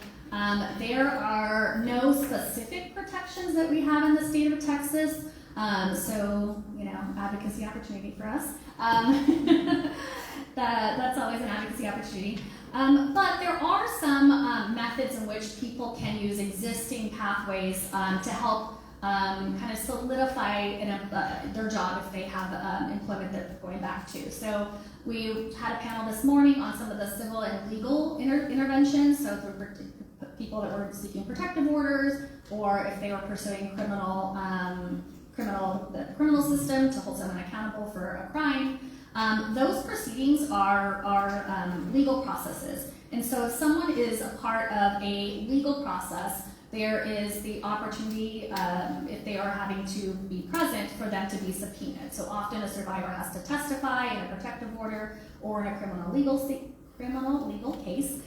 there are no specific protections that we have in the state of Texas. So, advocacy opportunity for us. That's always an advocacy opportunity. But there are some methods in which people can use existing pathways to help kind of solidify their job if they have employment that they're going back to. So we had a panel this morning on some of the civil and legal interventions. So for people that were seeking protective orders, or if they were pursuing the criminal system to hold someone accountable for a crime. Those proceedings are legal processes. And so if someone is a part of a legal process, there is the opportunity, if they are having to be present, for them to be subpoenaed. So often a survivor has to testify in a protective order or in a criminal legal case.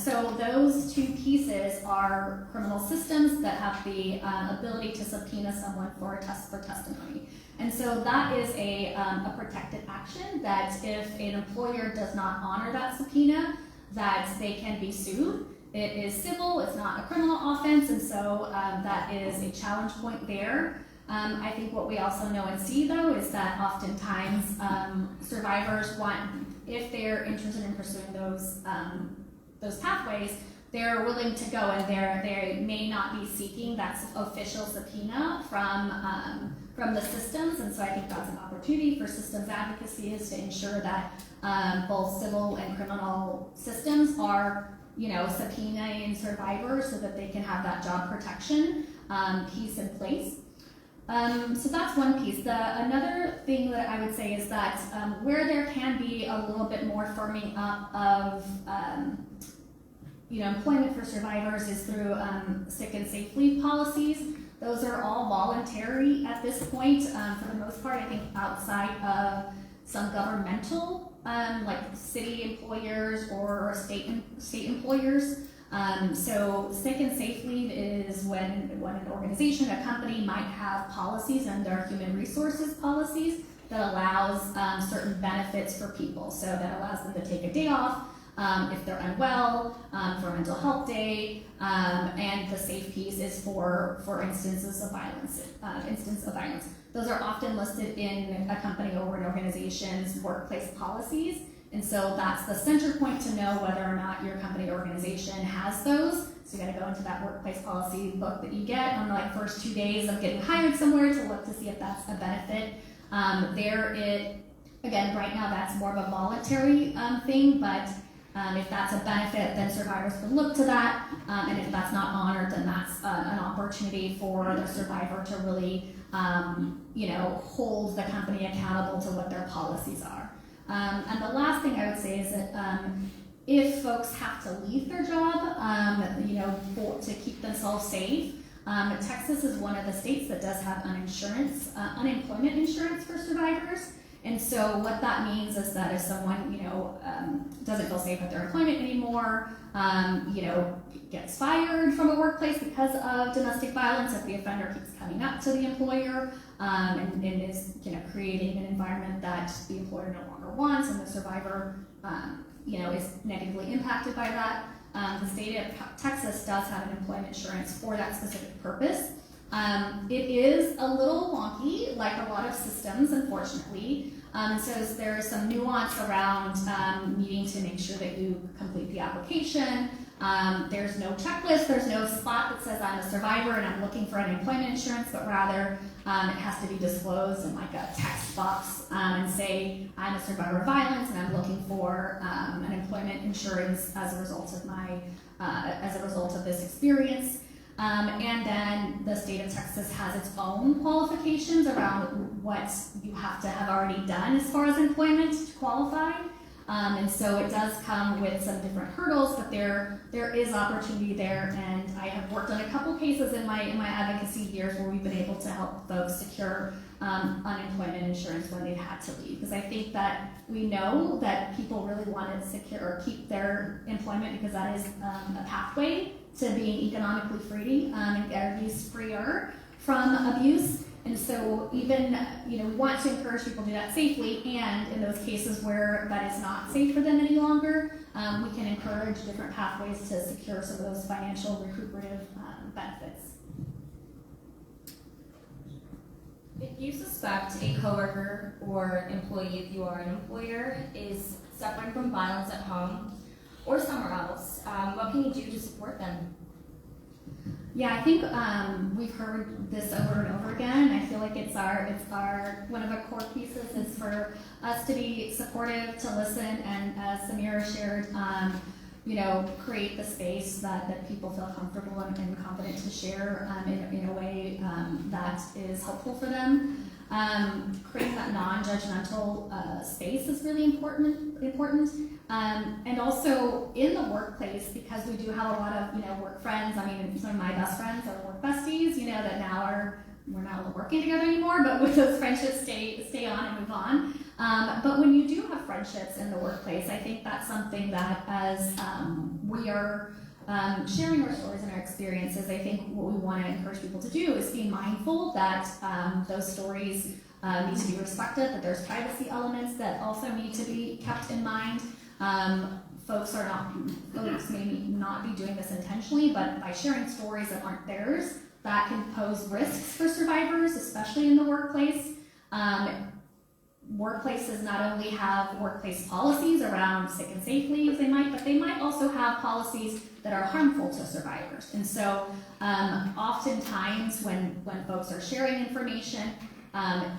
So those 2 pieces are criminal systems that have the ability to subpoena someone for testimony. And so that is a protected action that if an employer does not honor that subpoena, that they can be sued. It is civil, it's not a criminal offense, and so that is a challenge point there. I think what we also know and see, though, is that oftentimes survivors if they're interested in pursuing those pathways, they're willing to go, and they may not be seeking that official subpoena from the systems, and so I think that's an opportunity for systems advocacy, is to ensure that both civil and criminal systems are subpoenaing survivors so that they can have that job protection piece in place. So that's one piece. Another thing that I would say is that where there can be a little bit more firming up of employment for survivors is through sick and safe leave policies. Those are all voluntary at this point, for the most part, I think outside of some governmental, like city employers or state employers. So sick and safe leave is when an organization, a company might have policies and their human resources policies that allows certain benefits for people. So that allows them to take a day off if they're unwell, for a mental health day, and the safe piece is for instances of violence. Those are often listed in a company or an organization's workplace policies. And so that's the center point to know whether or not your company or organization has those. So you gotta go into that workplace policy book that you get on the first 2 days of getting hired somewhere to look to see if that's a benefit. Again, right now that's more of a voluntary thing, but if that's a benefit, then survivors can look to that. And if that's not honored, then that's an opportunity for the survivor to really hold the company accountable to what their policies are. And the last thing I would say is that if folks have to leave their job, to keep themselves safe, Texas is one of the states that does have unemployment insurance for survivors. And so what that means is that if someone, doesn't feel safe at their employment anymore, gets fired from a workplace because of domestic violence, if the offender keeps coming up to the employer and is, creating an environment that the employer no longer wants, and the survivor, is negatively impacted by that, the state of Texas does have an employment insurance for that specific purpose. It is a little wonky, like a lot of systems, unfortunately. So there's some nuance around needing to make sure that you complete the application. There's no checklist, there's no spot that says I'm a survivor and I'm looking for unemployment insurance, but rather it has to be disclosed in like a text box and say I'm a survivor of violence and I'm looking for unemployment insurance as a result of this experience. And then the state of Texas has its own qualifications around what you have to have already done as far as employment to qualify. And so it does come with some different hurdles, but there is opportunity there. And I have worked on a couple cases in my advocacy years where we've been able to help folks secure unemployment insurance when they've had to leave. Because I think that we know that people really want to secure or keep their employment because that is a pathway to being economically free and abuse-freer from abuse. And so even, we want to encourage people to do that safely, and in those cases where that is not safe for them any longer, we can encourage different pathways to secure some of those financial recuperative benefits. If you suspect a coworker or employee, if you are an employer, is suffering from violence at home or somewhere else, what can you do to support them? Yeah, I think we've heard this over and over again. I feel like it's our one of our core pieces is for us to be supportive, to listen, and as Samira shared, create the space that people feel comfortable and confident to share in a way that is helpful for them. Creating that non-judgmental space is really important. And also in the workplace, because we do have a lot of work friends. I mean, some of my best friends are work besties. That now we're not working together anymore, but with those friendships stay on and move on. But when you do have friendships in the workplace, I think that's something that as we are sharing our stories and our experiences, I think what we want to encourage people to do is be mindful that those stories need to be respected, that there's privacy elements that also need to be kept in mind. Folks may not be doing this intentionally, but by sharing stories that aren't theirs, that can pose risks for survivors, especially in the workplace. Workplaces not only have workplace policies around sick and safe leaves, but they might also have policies that are harmful to survivors. And so oftentimes when folks are sharing information,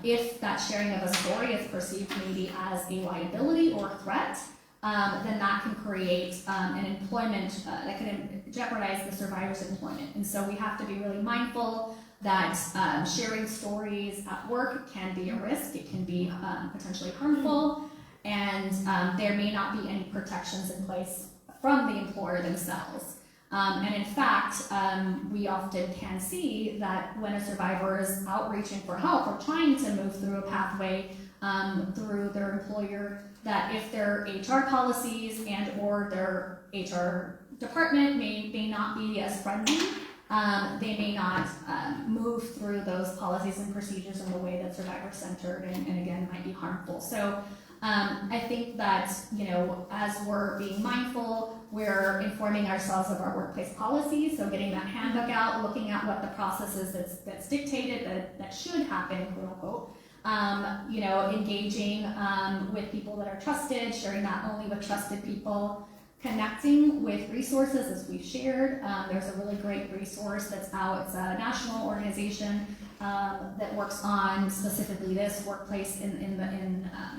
if that sharing of a story is perceived maybe as a liability or a threat, then that can create an employment, that can jeopardize the survivor's employment. And so we have to be really mindful that sharing stories at work can be a risk, it can be potentially harmful, and there may not be any protections in place from the employer themselves. And in fact, we often can see that when a survivor is outreaching for help or trying to move through a pathway through their employer, that if their HR policies and or their HR department may not be as friendly, they may not move through those policies and procedures in the way that's survivor-centered and again might be harmful. So I think that as we're being mindful, we're informing ourselves of our workplace policies, so getting that handbook out, looking at what the process is that's dictated, that should happen, quote unquote. Engaging with people that are trusted, sharing not only with trusted people, connecting with resources as we've shared. There's a really great resource that's out. It's a national organization that works on specifically this workplace in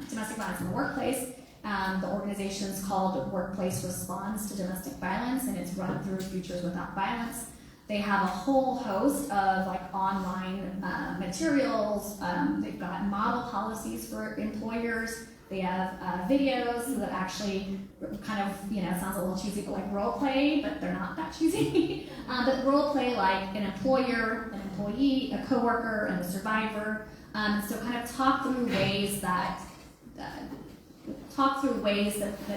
domestic violence in the workplace. The organization is called Workplace Response to Domestic Violence, and it's run through Futures Without Violence. They have a whole host of online materials. They've got model policies for employers. They have videos that actually kind of, it sounds a little cheesy, but like role play, but they're not that cheesy. But role play like an employer, an employee, a coworker, and a survivor. So kind of talk through ways that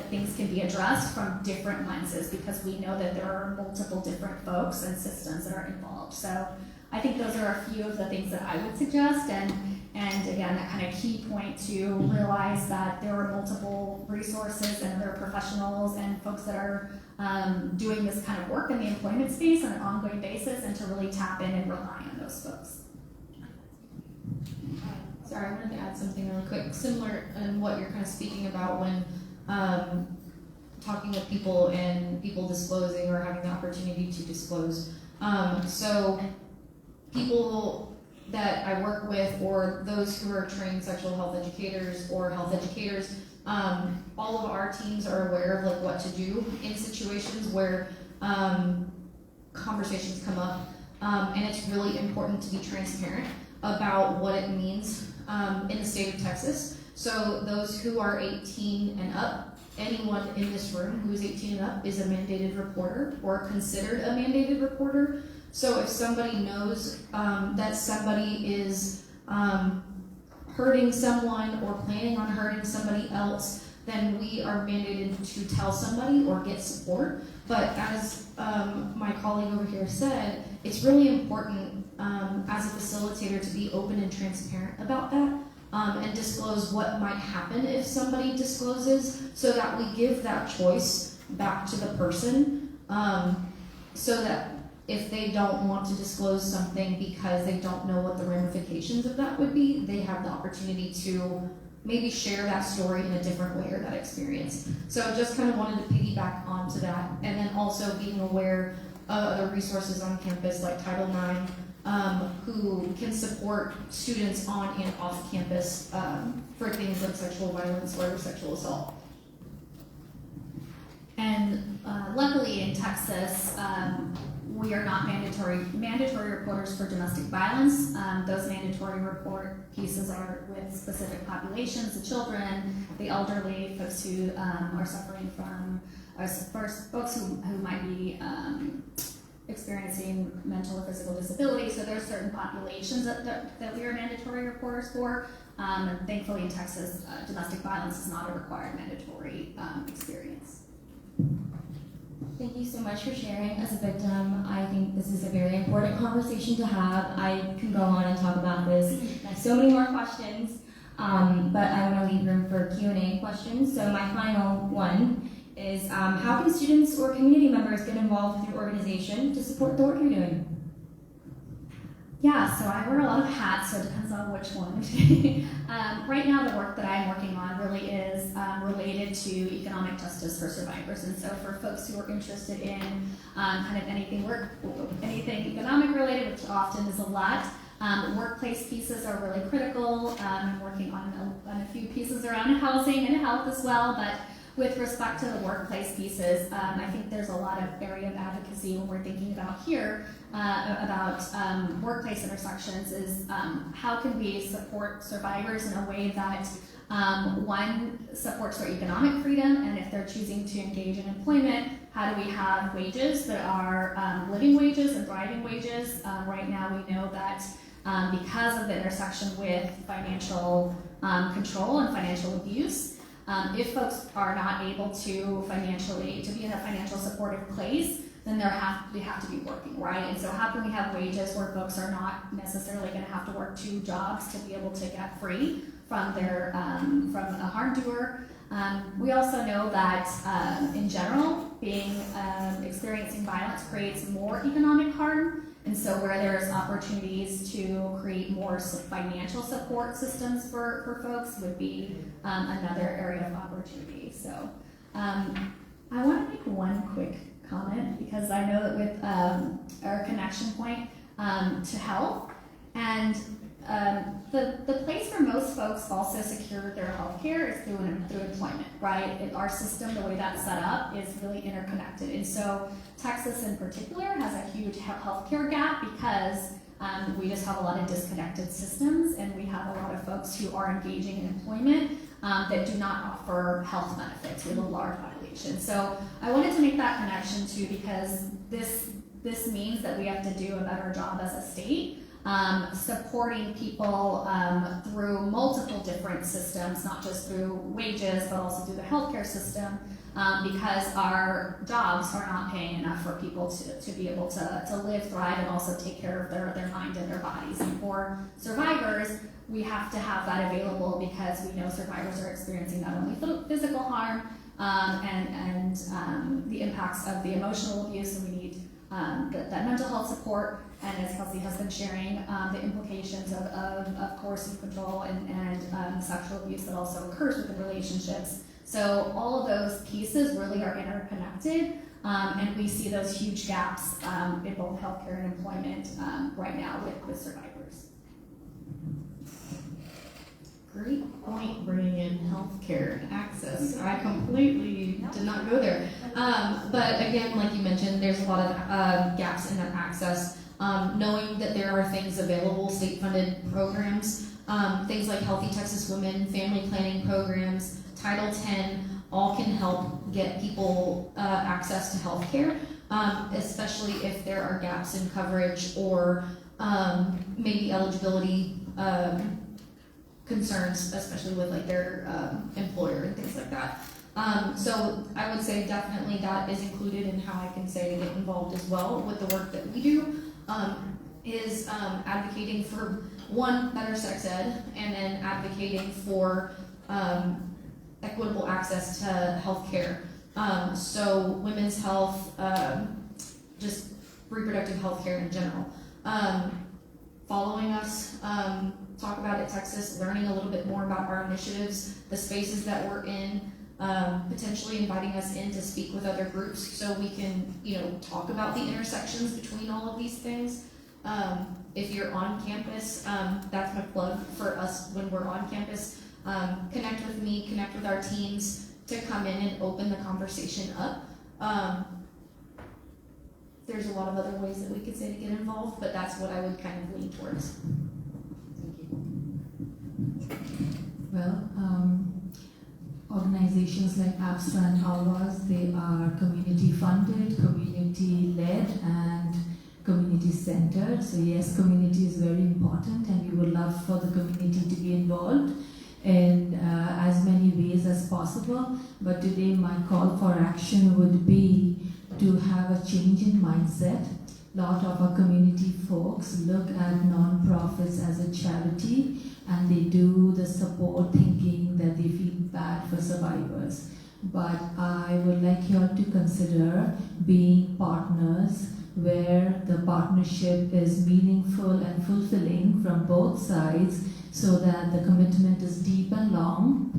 things can be addressed from different lenses, because we know that there are multiple different folks and systems that are involved. So I think those are a few of the things that I would suggest, and And again, that kind of key point to realize that there are multiple resources and other professionals and folks that are doing this kind of work in the employment space on an ongoing basis, and to really tap in and rely on those folks. Sorry, I wanted to add something really quick, similar in what you're kind of speaking about when talking with people and people disclosing or having the opportunity to disclose. So people that I work with, or those who are trained sexual health educators or health educators, all of our teams are aware of like what to do in situations where conversations come up, and it's really important to be transparent about what it means in the state of Texas. So those who are 18 and up, anyone in this room who is 18 and up is a mandated reporter or considered a mandated reporter. So if somebody knows that somebody is hurting someone or planning on hurting somebody else, then we are mandated to tell somebody or get support. But as my colleague over here said, it's really important as a facilitator to be open and transparent about that, and disclose what might happen if somebody discloses, so that we give that choice back to the person, so that if they don't want to disclose something because they don't know what the ramifications of that would be, they have the opportunity to maybe share that story in a different way or that experience. So just kind of wanted to piggyback onto that, and then also being aware of other resources on campus like Title IX, who can support students on and off campus for things like sexual violence or sexual assault. And luckily in Texas, we are not mandatory reporters for domestic violence. Those mandatory report pieces are with specific populations, the children, the elderly, folks who are suffering from, folks who might be experiencing mental or physical disability. So there are certain populations that we are mandatory reporters for. And thankfully in Texas, domestic violence is not a required mandatory experience. Thank you so much for sharing. As a victim, I think this is a very important conversation to have. I can go on and talk about this. I have so many more questions, but I want to leave room for Q&A questions. So my final one is, how can students or community members get involved with your organization to support the work you're doing? Yeah, so I wear a lot of hats, so it depends on which one. Right now, the work that I'm working on really is related to economic justice for survivors. And so for folks who are interested in kind of anything economic related, which often is a lot, workplace pieces are really critical. I'm working on a few pieces around housing and health as well, but with respect to the workplace pieces, I think there's a lot of area of advocacy when we're thinking about here about workplace intersections is how can we support survivors in a way that one, supports their economic freedom, and if they're choosing to engage in employment, how do we have wages that are living wages and thriving wages? Right now we know that because of the intersection with financial control and financial abuse, if folks are not able to be in a financial supportive place, then they have to be working, right? And so how can we have wages where folks are not necessarily going to have to work 2 jobs to be able to get free from their from a harm doer? We also know that in general, experiencing violence creates more economic harm. And so where there's opportunities to create more financial support systems for folks would be another area of opportunity. So I want to make one quick comment, because I know that with our connection point to health, and the place where most folks also secure their health care is through employment, right? Our system, the way that's set up, is really interconnected. And so Texas in particular has a huge healthcare gap because we just have a lot of disconnected systems, and we have a lot of folks who are engaging in employment that do not offer health benefits. We have a large population. So I wanted to make that connection too, because this means that we have to do a better job as a state supporting people through multiple different systems, not just through wages, but also through the healthcare system, because our jobs are not paying enough for people to be able to live, thrive, and also take care of their mind and their bodies. And for survivors, we have to have that available because we know survivors are experiencing not only physical harm and the impacts of the emotional abuse, and we need that mental health support, and as Kelsey has been sharing, the implications of coercive control and sexual abuse that also occurs within relationships. So all of those pieces really are interconnected, and we see those huge gaps in both healthcare and employment right now with survivors. Great point, bringing in healthcare and access. I completely did not go there. But again, like you mentioned, there's a lot of gaps in that access. Knowing that there are things available, state-funded programs, things like Healthy Texas Women, family planning programs, Title X, all can help get people access to healthcare, especially if there are gaps in coverage or maybe eligibility concerns, especially with like their employer and things like that. So I would say definitely that is included in how I can say to get involved as well with the work that we do, is advocating for one, better sex ed, and then advocating for equitable access to healthcare. So women's health, just reproductive health care in general. Following us, talk about it Texas, learning a little bit more about our initiatives, the spaces that we're in, potentially inviting us in to speak with other groups so we can, talk about the intersections between all of these things. If you're on campus, that's my plug for us when we're on campus. Connect with me, connect with our teams to come in and open the conversation up. There's a lot of other ways that we could say to get involved, but that's what I would kind of lean towards. Thank you. Well, organizations like APSA and Awaaz, they are community funded, community led, and community centered. So yes, community is very important, and we would love for the community to be involved in as many ways as possible. But today my call for action would be to have a change in mindset. A lot of our community folks look at non-profits as a charity, and they do the support thinking that they feel bad for survivors. But I would like you all to consider being partners where the partnership is meaningful and fulfilling from both sides, so that the commitment is deep and long,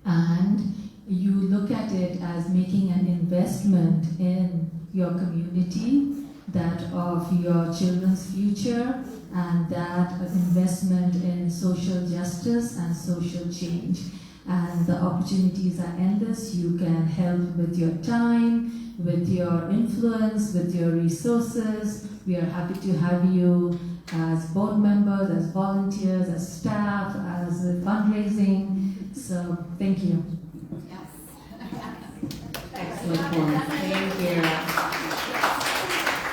and you look at it as making an investment in your community, that of your children's future, and that of investment in social justice and social change. And the opportunities are endless. You can help with your time, with your influence, with your resources. We are happy to have you as board members, as volunteers, as staff, as fundraising. So thank you. Excellent point. Thank you.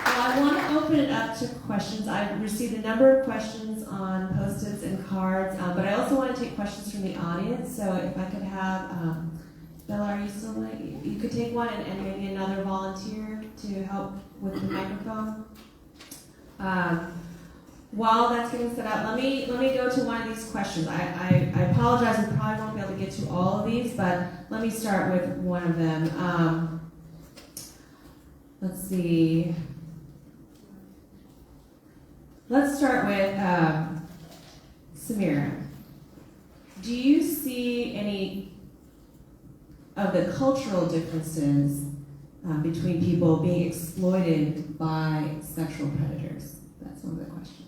Well, I want to open it up to questions. I've received a number of questions on Post-its and cards, but I also want to take questions from the audience. So if I could have, Bella, are you still like, you could take one and maybe another volunteer to help with the microphone. While that's getting set up, let me go to one of these questions. I apologize, we probably won't be able to get to all of these, but let me start with one of them. Let's see. Let's start with Samira. Do you see any of the cultural differences between people being exploited by sexual predators? That's one of the questions.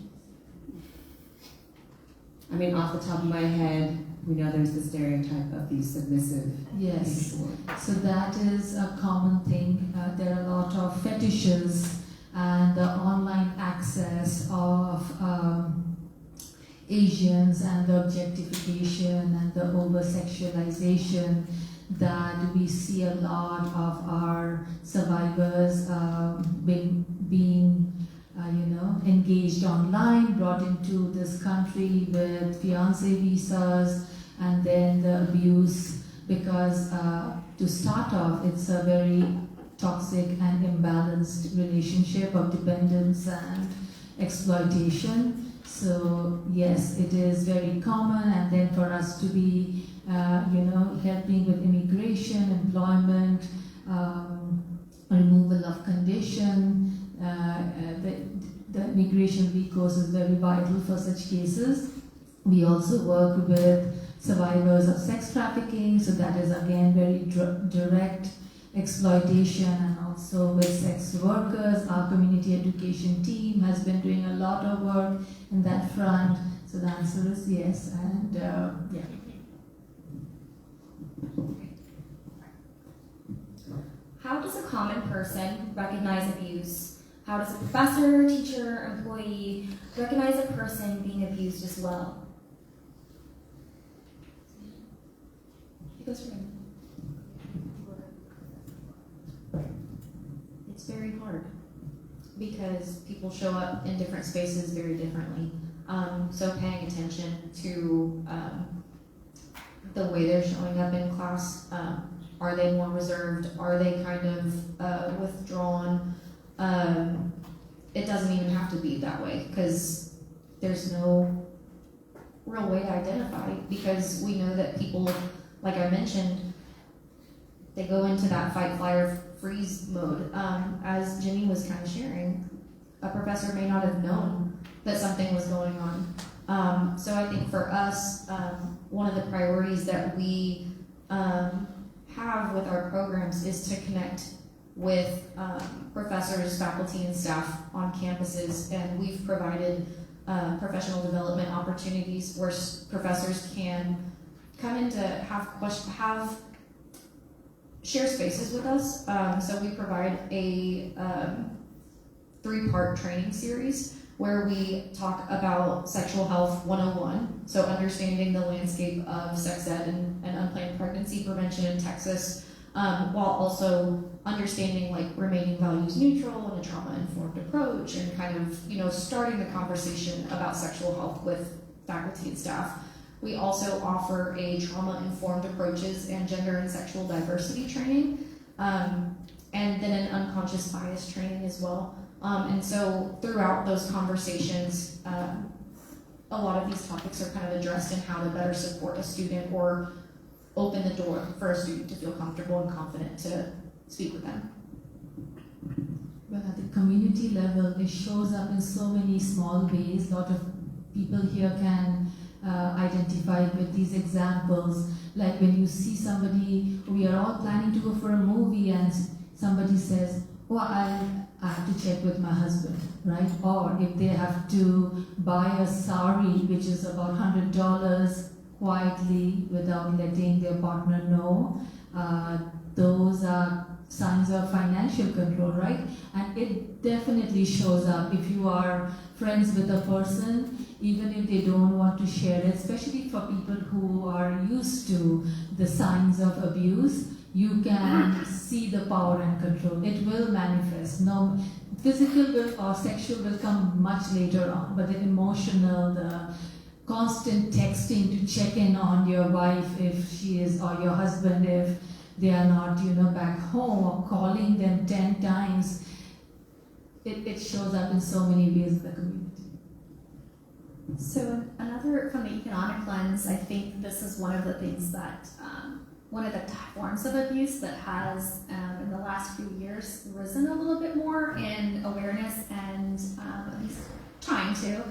I mean, off the top of my head, we know there's the stereotype of the submissive. Yes, so that is a common thing. There are a lot of fetishes and the online access of Asians and the objectification and the over-sexualization that we see a lot of our survivors being engaged online, brought into this country with fiancé visas, and then the abuse, because to start off, it's a very toxic and imbalanced relationship of dependence and exploitation. So yes, it is very common, and then for us to be, helping with immigration, employment, removal of condition, the immigration recourse is very vital for such cases. We also work with survivors of sex trafficking, so that is again very direct exploitation, and also with sex workers. Our community education team has been doing a lot of work in that front. So the answer is yes, and yeah. How does a common person recognize abuse? How does a professor, teacher, employee recognize a person being abused as well? It goes for me. It's very hard because people show up in different spaces very differently. So paying attention to the way they're showing up in class. Are they more reserved? Are they kind of withdrawn? It doesn't even have to be that way because there's no real way to identify, because we know that people, like I mentioned, they go into that fight, flight, or freeze mode. As Jinny was kind of sharing, a professor may not have known that something was going on. So I think for us, one of the priorities that we have with our programs is to connect with professors, faculty, and staff on campuses, and we've provided professional development opportunities where professors can come in to share spaces with us. So we provide a 3-part training series where we talk about sexual health 101, so understanding the landscape of sex ed and unplanned pregnancy prevention in Texas, while also understanding like remaining values neutral and a trauma-informed approach, and kind of starting the conversation about sexual health with faculty and staff. We also offer a trauma-informed approaches and gender and sexual diversity training, and then an unconscious bias training as well. And so throughout those conversations, a lot of these topics are kind of addressed in how to better support a student or open the door for a student to feel comfortable and confident to speak with them. Well, at the community level, it shows up in so many small ways. A lot of people here can identify with these examples. Like when you see somebody, we are all planning to go for a movie, and somebody says, oh, I have to check with my husband, right? Or if they have to buy a sari, which is about $100 quietly without letting their partner know, those are signs of financial control, right? And it definitely shows up if you are friends with a person, even if they don't want to share it, especially for people who are used to the signs of abuse. You can see the power and control. It will manifest. No, physical or sexual will come much later on, but the emotional, the constant texting to check in on your wife if she is, or your husband if they are not, back home, or calling them 10 times, it shows up in so many ways in the community. So another, from the economic lens, I think this is one of the things that, one of the forms of abuse that has, in the last few years, risen a little bit more in awareness and at least trying to.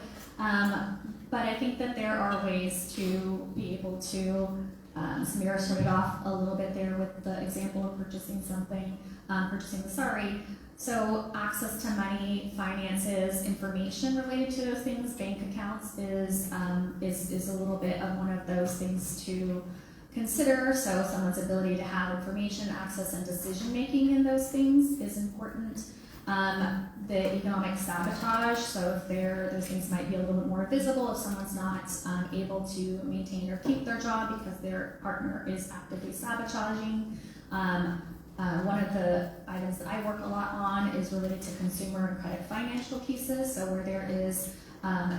But I think that there are ways to be able to, Samira started off a little bit there with the example of purchasing something, purchasing the sari. So access to money, finances, information related to those things, bank accounts is a little bit of one of those things to consider. So someone's ability to have information, access, and decision making in those things is important. The economic sabotage, so if those things might be a little bit more visible if someone's not able to maintain or keep their job because their partner is actively sabotaging. One of the items that I work a lot on is related to consumer and credit financial cases. So where there is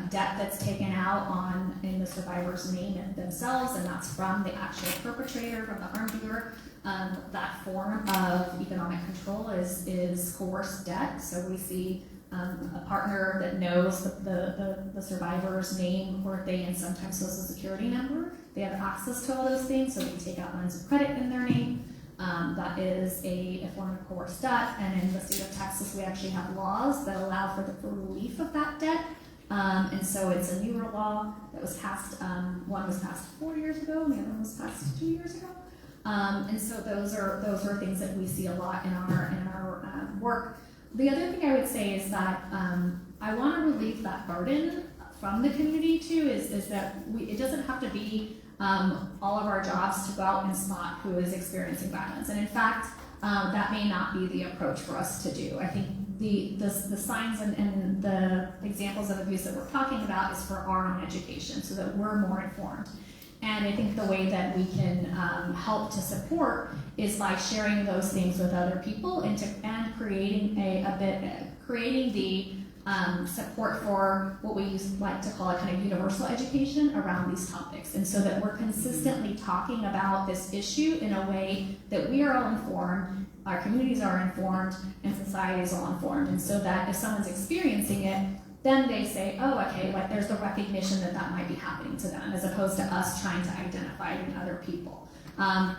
debt that's taken out in the survivor's name themselves, and that's from the actual perpetrator, from the harm doer. That form of economic control is coerced debt. So we see a partner that knows the survivor's name, birthday, and sometimes social security number. They have access to all those things, so they take out lines of credit in their name. That is a form of coerced debt, and in the state of Texas, we actually have laws that allow for the relief of that debt. And so it's a newer law that was passed. One was passed 4 years ago, and the other one was passed 2 years ago. And so those are things that we see a lot in our work. The other thing I would say is that I want to relieve that burden from the community too. Is that it doesn't have to be all of our jobs to go out and spot who is experiencing violence, and in fact, that may not be the approach for us to do. I think the signs and the examples of abuse that we're talking about is for our own education, so that we're more informed. And I think the way that we can help to support is by sharing those things with other people and creating creating the support for what we like to call a kind of universal education around these topics. And so that we're consistently talking about this issue in a way that we are all informed, our communities are informed, and society is all informed. And so that if someone's experiencing it, then they say, oh, okay, like there's the recognition that that might be happening to them, as opposed to us trying to identify it in other people.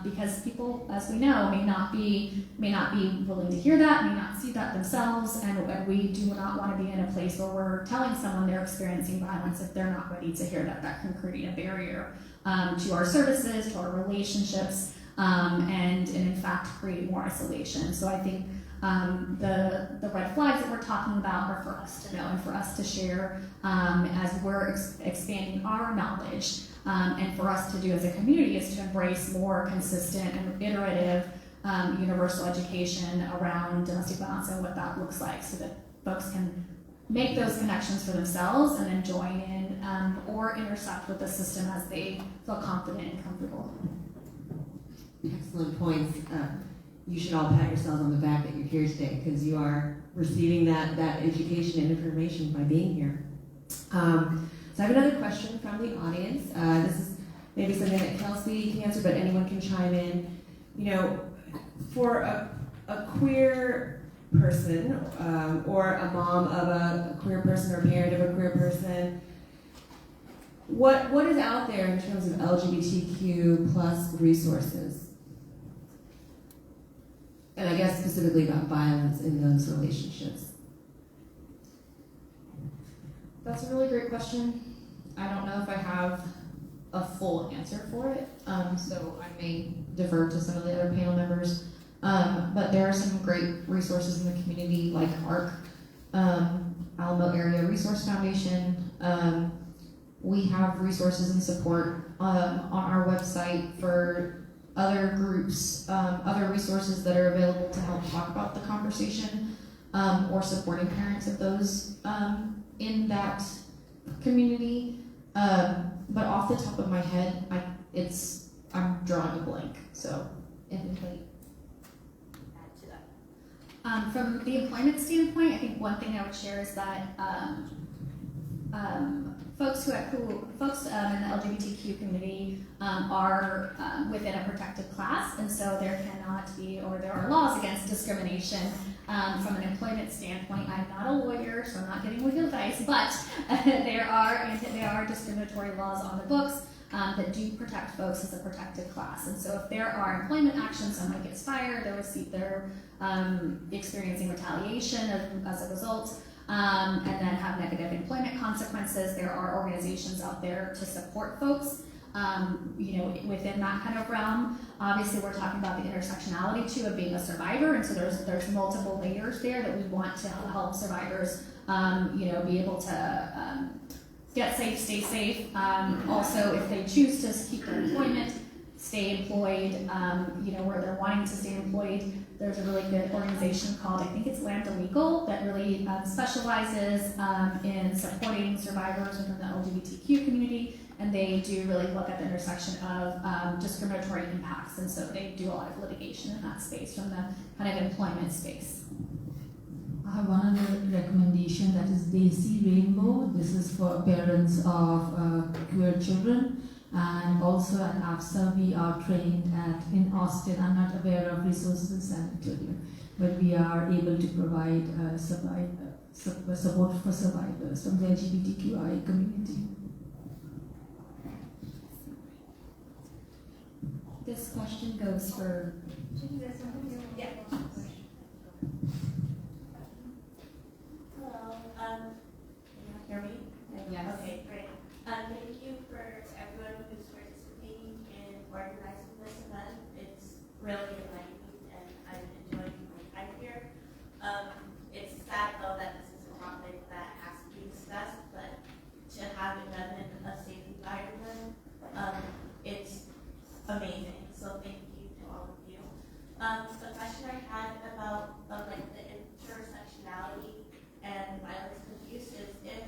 Because people, as we know, may not be willing to hear that, may not see that themselves, and we do not want to be in a place where we're telling someone they're experiencing violence if they're not ready to hear that. That can create a barrier to our services, to our relationships, and in fact create more isolation. So I think the red flags that we're talking about are for us to know and for us to share as we're expanding our knowledge. And for us to do as a community is to embrace more consistent and iterative universal education around domestic violence and what that looks like, so that folks can make those connections for themselves and then join in or intersect with the system as they feel confident and comfortable. Excellent points. You should all pat yourselves on the back that you're here today, because you are receiving that education and information by being here. So I have another question from the audience. This is maybe something that Kelsey can answer, but anyone can chime in. You know, for a queer person, or a mom of a queer person, or a parent of a queer person, what is out there in terms of LGBTQ plus resources? And I guess specifically about violence in those relationships. That's a really great question. I don't know if I have a full answer for it, so I may defer to some of the other panel members. But there are some great resources in the community, like ARC, Alamo Area Resource Foundation. We have resources and support on our website for other groups, other resources that are available to help talk about the conversation, or supporting parents of those in that community. But off the top of my head, I'm drawing a blank. So if anybody Add to that. From the employment standpoint, I think one thing I would share is that folks in the LGBTQ community are within a protected class, and so there cannot be, or there are laws against discrimination from an employment standpoint. I'm not a lawyer, so I'm not getting legal advice, but there are discriminatory laws on the books that do protect folks as a protected class. And so if there are employment actions, someone gets fired, they're experiencing retaliation as a result, and then have negative employment consequences. There are organizations out there to support folks, within that kind of realm. Obviously, we're talking about the intersectionality too of being a survivor, and so there's multiple layers there that we want to help survivors, be able to get safe, stay safe. Also, if they choose to keep their employment, stay employed, where they're wanting to stay employed. There's a really good organization called, I think it's Lambda Legal, that really specializes in supporting survivors within the LGBTQ community and they do really look at the intersection of discriminatory impacts, and so they do a lot of litigation in that space from the kind of employment space. I have one other recommendation, that is Daisy Rainbow. This is for parents of queer children. And also at AFSA, we are trained in Austin. I'm not aware of resources in San Antonio, but we are able to provide support for survivors from the LGBTQI community. This question goes for Yeah. Hello. Can you hear me? Yes. Okay, great. Thank you for everyone who's participating in organizing this event. It's really enlightening, and I'm enjoying my time here. It's sad though that this is a topic that has to be discussed, but to have it done in a safe environment, it's amazing. So thank you to all of you. The question I had about like the intersectionality and violence and abuse is if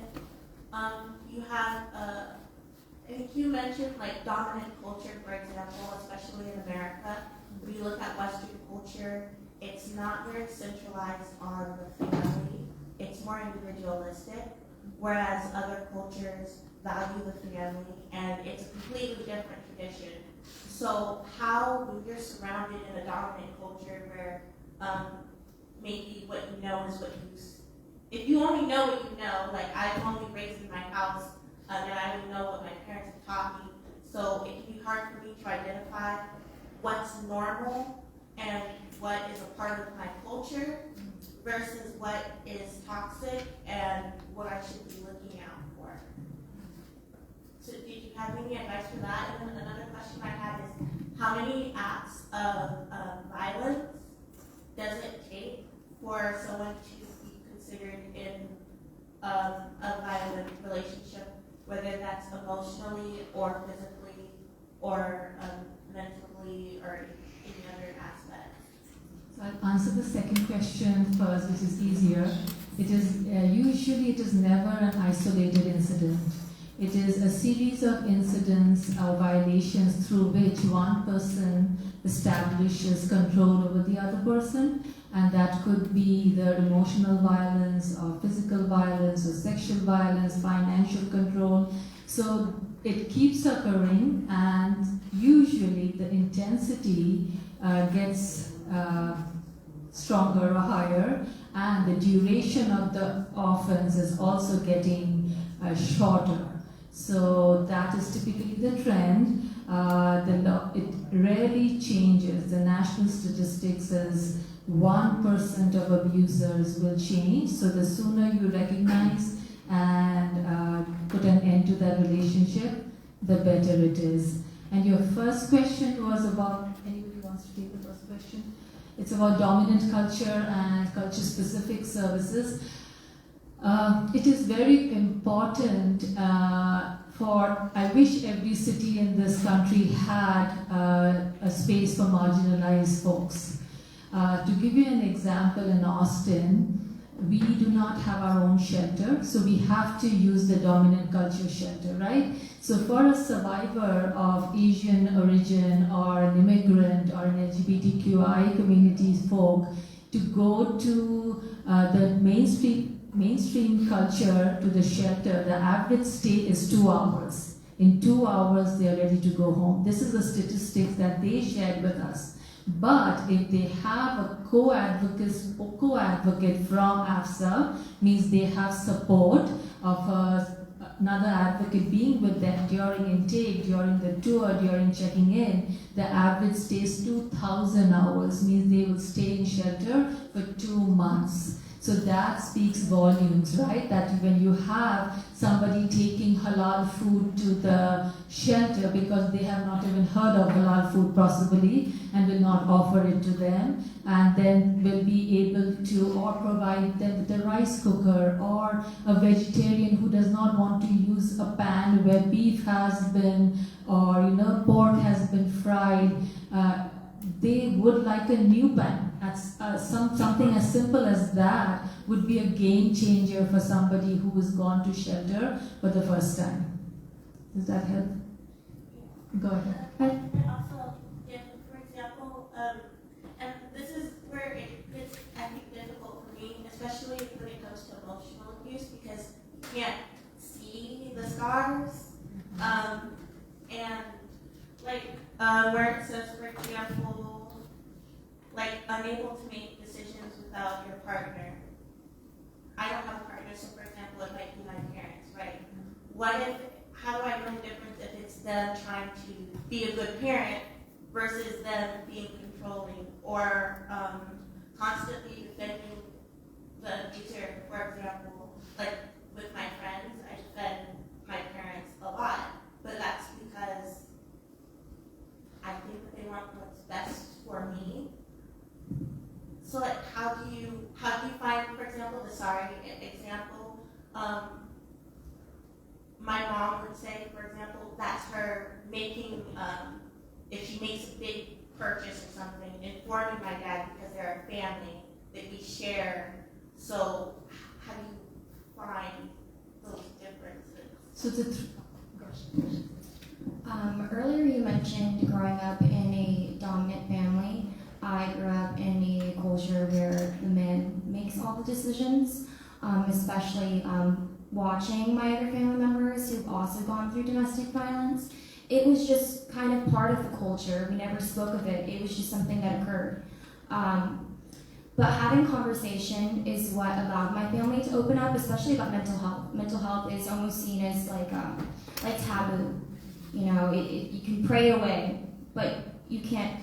you have I think you mentioned like dominant culture, for example, especially in America. When you look at Western culture, it's not very centralized on the family. It's more individualistic, whereas other cultures value the family, and it's a completely different tradition. So how, when you're surrounded in a dominant culture where maybe what you know is what you, if you only know what you know, like I'm only raised in my house, and I don't know what my parents have taught me, so it can be hard for me to identify what's normal and what is a part of my culture versus what is toxic and what I should be looking out for. So did you have any advice for that? And then another question I had is, how many acts of violence does it take for someone to be considered in a violent relationship, whether that's emotionally or physically or mentally or any other aspect? So I'll answer the second question first, which is easier. It is usually it is never an isolated incident. It is a series of incidents or violations through which one person establishes control over the other person, and that could be either emotional violence or physical violence or sexual violence, financial control. So it keeps occurring, and usually the intensity gets stronger or higher, and the duration of the offense is also getting shorter. So that is typically the trend. It rarely changes. The national statistics is 1% of abusers will change. So the sooner you recognize and put an end to that relationship, the better it is. And your first question was about, anybody wants to take the first question? It's about dominant culture and culture-specific services. It is very important I wish every city in this country had a space for marginalized folks. To give you an example, in Austin, we do not have our own shelter, so we have to use the dominant culture shelter, right? So for a survivor of Asian origin or an immigrant or an LGBTQI community folk to go to the mainstream culture to the shelter, the average stay is 2 hours. In 2 hours, they are ready to go home. This is the statistics that they shared with us. But if they have a co-advocate from AFSA, means they have support of another advocate being with them during intake, during the tour, during checking in, the average stays 2,000 hours, means they will stay in shelter for 2 months. So that speaks volumes, right? That when you have somebody taking halal food to the shelter because they have not even heard of halal food possibly and will not offer it to them, and then will be able to or provide them with a rice cooker, or a vegetarian who does not want to use a pan where beef has been or pork has been fried, they would like a new pan. Something as simple as that would be a game changer for somebody who has gone to shelter for the first time. Does that help? Go ahead. And also, if, for example, and this is where it gets, I think, difficult for me, especially when it comes to emotional abuse, because you can't see the scars. And like where it says, for example, like unable to make decisions without your partner. I don't have a partner, so for example, it might be my parents, right? How do I know the difference if it's them trying to be a good parent versus them being controlling or constantly defending the abuser? For example, like with my friends, I defend my parents a lot, but that's because I think that they want what's best for me. So like, how do you find, for example, the sorry example? My mom would say, for example, that's her making, if she makes a big purchase or something, informing my dad because they're a family that we share. So how do you find those differences? So Earlier you mentioned growing up in a dominant family. I grew up in a culture where the man makes all the decisions, especially watching my other family members who've also gone through domestic violence. It was just kind of part of the culture. We never spoke of it. It was just something that occurred. But having conversation is what allowed my family to open up, especially about mental health. Mental health is almost seen as like taboo. You know, you can pray it away, but you can't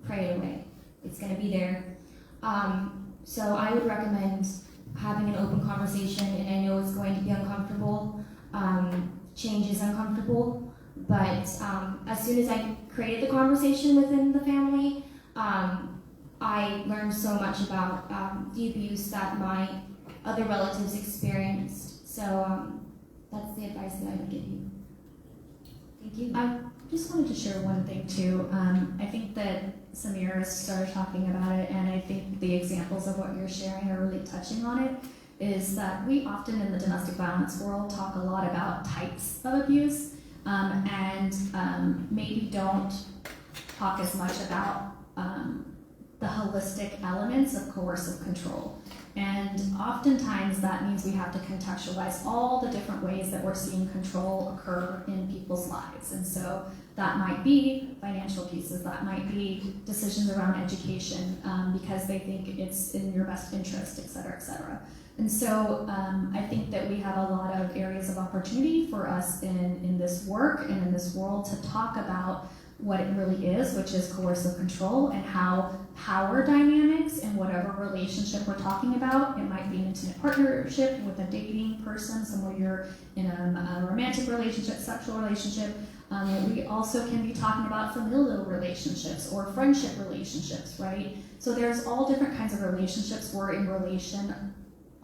pray it away. It's going to be there. So I would recommend having an open conversation, and I know it's going to be uncomfortable. Change is uncomfortable, but as soon as I created the conversation within the family, I learned so much about the abuse that my other relatives experienced. So that's the advice that I would give you. Thank you. I just wanted to share one thing too. I think that Samira started talking about it, and I think the examples of what you're sharing are really touching on it, is that we often in the domestic violence world talk a lot about types of abuse, and maybe don't talk as much about the holistic elements of coercive control. And oftentimes that means we have to contextualize all the different ways that we're seeing control occur in people's lives. And so that might be financial pieces, that might be decisions around education because they think it's in your best interest, et cetera, et cetera. And so I think that we have a lot of areas of opportunity for us in this work and in this world to talk about what it really is, which is coercive control, and how power dynamics in whatever relationship we're talking about, it might be an intimate partnership with a dating person, somewhere you're in a romantic relationship, sexual relationship. We also can be talking about familial relationships or friendship relationships, right? So there's all different kinds of relationships. We're in relation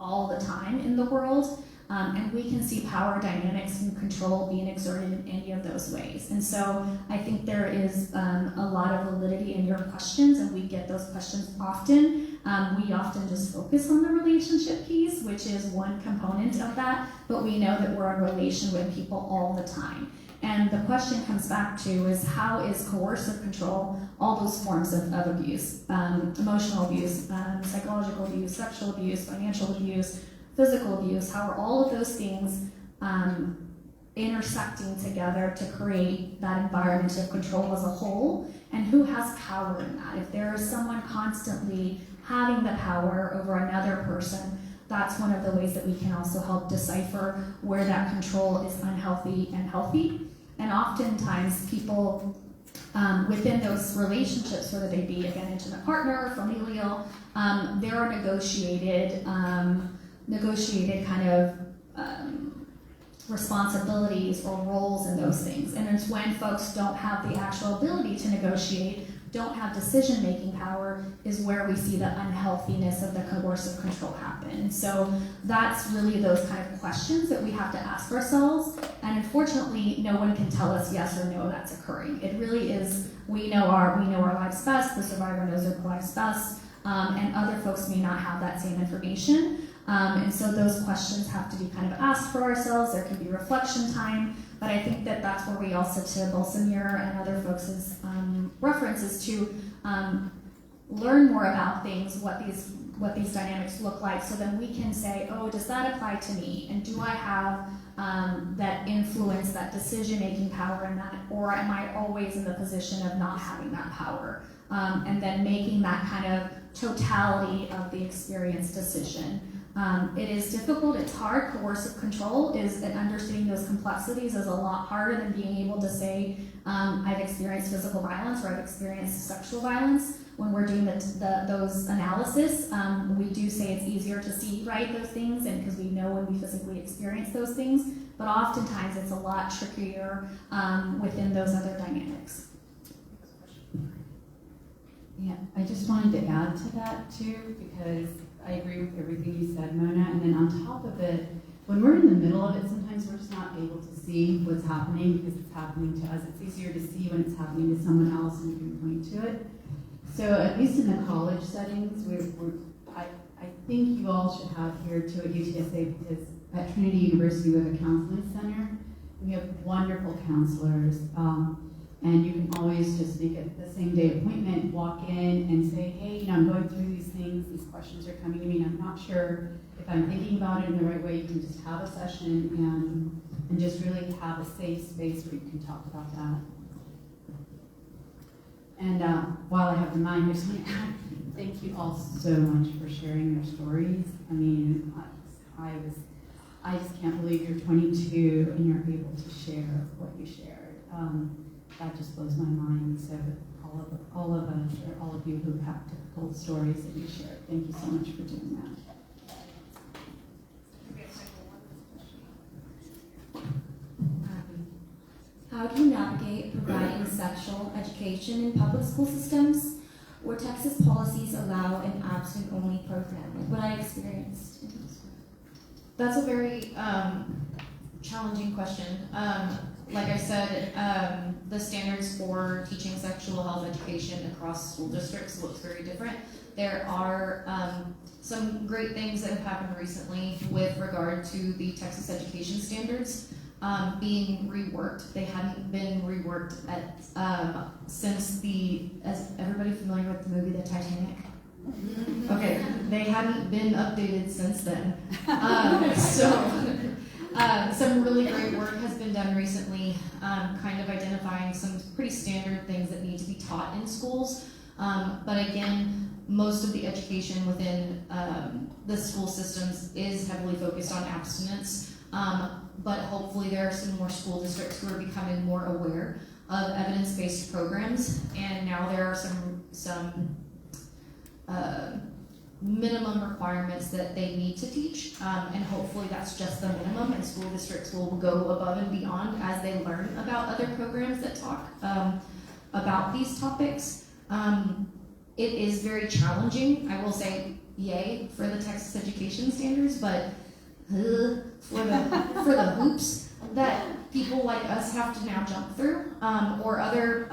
all the time in the world. And we can see power dynamics and control being exerted in any of those ways. And so I think there is a lot of validity in your questions, and we get those questions often. We often just focus on the relationship piece, which is one component of that, but we know that we're in relation with people all the time. And the question comes back to is how is coercive control, all those forms of abuse, emotional abuse, psychological abuse, sexual abuse, financial abuse, physical abuse, how are all of those things intersecting together to create that environment of control as a whole, and who has power in that? If there is someone constantly having the power over another person, that's one of the ways that we can also help decipher where that control is unhealthy and healthy. And oftentimes people within those relationships, whether they be, again, intimate partner, familial, there are negotiated kind of responsibilities or roles in those things. And it's when folks don't have the actual ability to negotiate, don't have decision-making power, is where we see the unhealthiness of the coercive control happen. And so that's really those kind of questions that we have to ask ourselves. And unfortunately, no one can tell us yes or no that's occurring. It really is, we know our lives best, the survivor knows their lives best, and other folks may not have that same information. And so those questions have to be kind of asked for ourselves. There can be reflection time, but I think that that's where we also, to both Samira and other folks' references to learn more about things, what these dynamics look like, so then we can say, oh, does that apply to me? And do I have that influence, that decision-making power in that, or am I always in the position of not having that power? And then making that kind of totality of the experience decision. It is difficult, it's hard. Coercive control and understanding those complexities is a lot harder than being able to say, I've experienced physical violence or I've experienced sexual violence. When we're doing those analysis, we do say it's easier to see, right, those things, and because we know when we physically experience those things, but oftentimes it's a lot trickier within those other dynamics. Yeah, I just wanted to add to that too, because I agree with everything you said, Mona, and then on top of it, when we're in the middle of it, sometimes we're just not able to see what's happening because it's happening to us. It's easier to see when it's happening to someone else and you can point to it. So at least in the college settings, I think you all should have here too at UTSA, because at Trinity University we have a counseling center. We have wonderful counselors, and you can always just make it the same day appointment, walk in and say, hey, I'm going through these things, these questions are coming to me, and I'm not sure if I'm thinking about it in the right way. You can just have a session and just really have a safe space where you can talk about that. And while I have the mic, I just want to add, thank you all so much for sharing your stories. I mean, I just can't believe you're 22 and you're able to share what you shared. That just blows my mind. So all of us, or all of you who have difficult stories that you shared, thank you so much for doing that. How do you navigate providing sexual education in public school systems where Texas policies allow an abstinence-only program, like what I experienced in school? That's a very challenging question. Like I said, the standards for teaching sexual health education across school districts looks very different. There are some great things that have happened recently with regard to the Texas education standards being reworked. They hadn't been reworked since is everybody familiar with the movie The Titanic? Okay, they hadn't been updated since then. Some really great work has been done recently, kind of identifying some pretty standard things that need to be taught in schools. But again, most of the education within the school systems is heavily focused on abstinence. But hopefully there are some more school districts who are becoming more aware of evidence-based programs, and now there are some minimum requirements that they need to teach, and hopefully that's just the minimum, and school districts will go above and beyond as they learn about other programs that talk about these topics. It is very challenging. I will say yay for the Texas education standards, but for the hoops that people like us have to now jump through, or other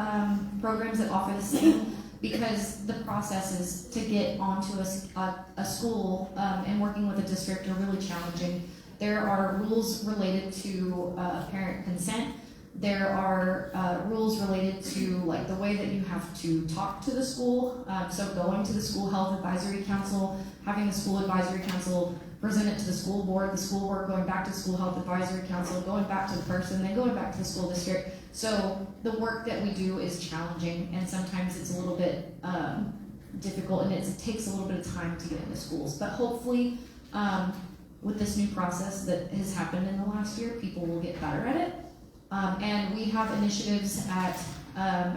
programs that offer the same, because the processes to get onto a school and working with a district are really challenging. There are rules related to parent consent. There are rules related to like the way that you have to talk to the school. So going to the school health advisory council, having the school advisory council present it to the school board going back to the school health advisory council, going back to the person, then going back to the school district. So the work that we do is challenging, and sometimes it's a little bit difficult, and it takes a little bit of time to get into schools. But hopefully, with this new process that has happened in the last year, people will get better at it. And we have initiatives at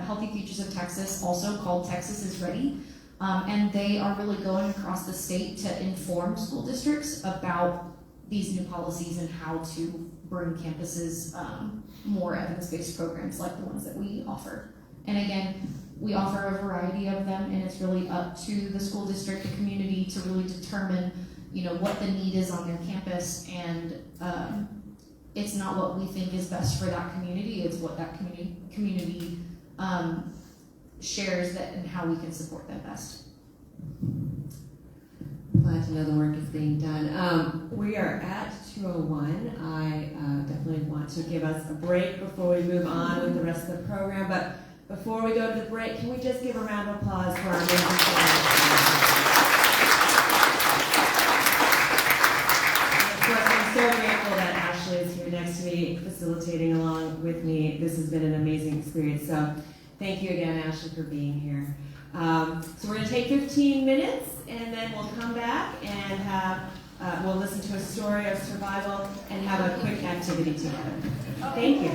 Healthy Futures of Texas, also called Texas is Ready. And they are really going across the state to inform school districts about these new policies and how to bring campuses more evidence-based programs like the ones that we offer. And again, we offer a variety of them, and it's really up to the school district, the community, to really determine, what the need is on their campus, and it's not what we think is best for that community, it's what that community shares that and how we can support them best. glad to know the work is being done. We are at 2:01. I definitely want to give us a break before we move on with the rest of the program. But before we go to the break, can we just give a round of applause for our amazing Of course, I'm so grateful that Ashley is here next to me, facilitating along with me. This has been an amazing experience. So thank you again, Ashley, for being here. So we're going to take 15 minutes, and then we'll come back and have, we'll listen to a story of survival and have a quick activity together. Thank you.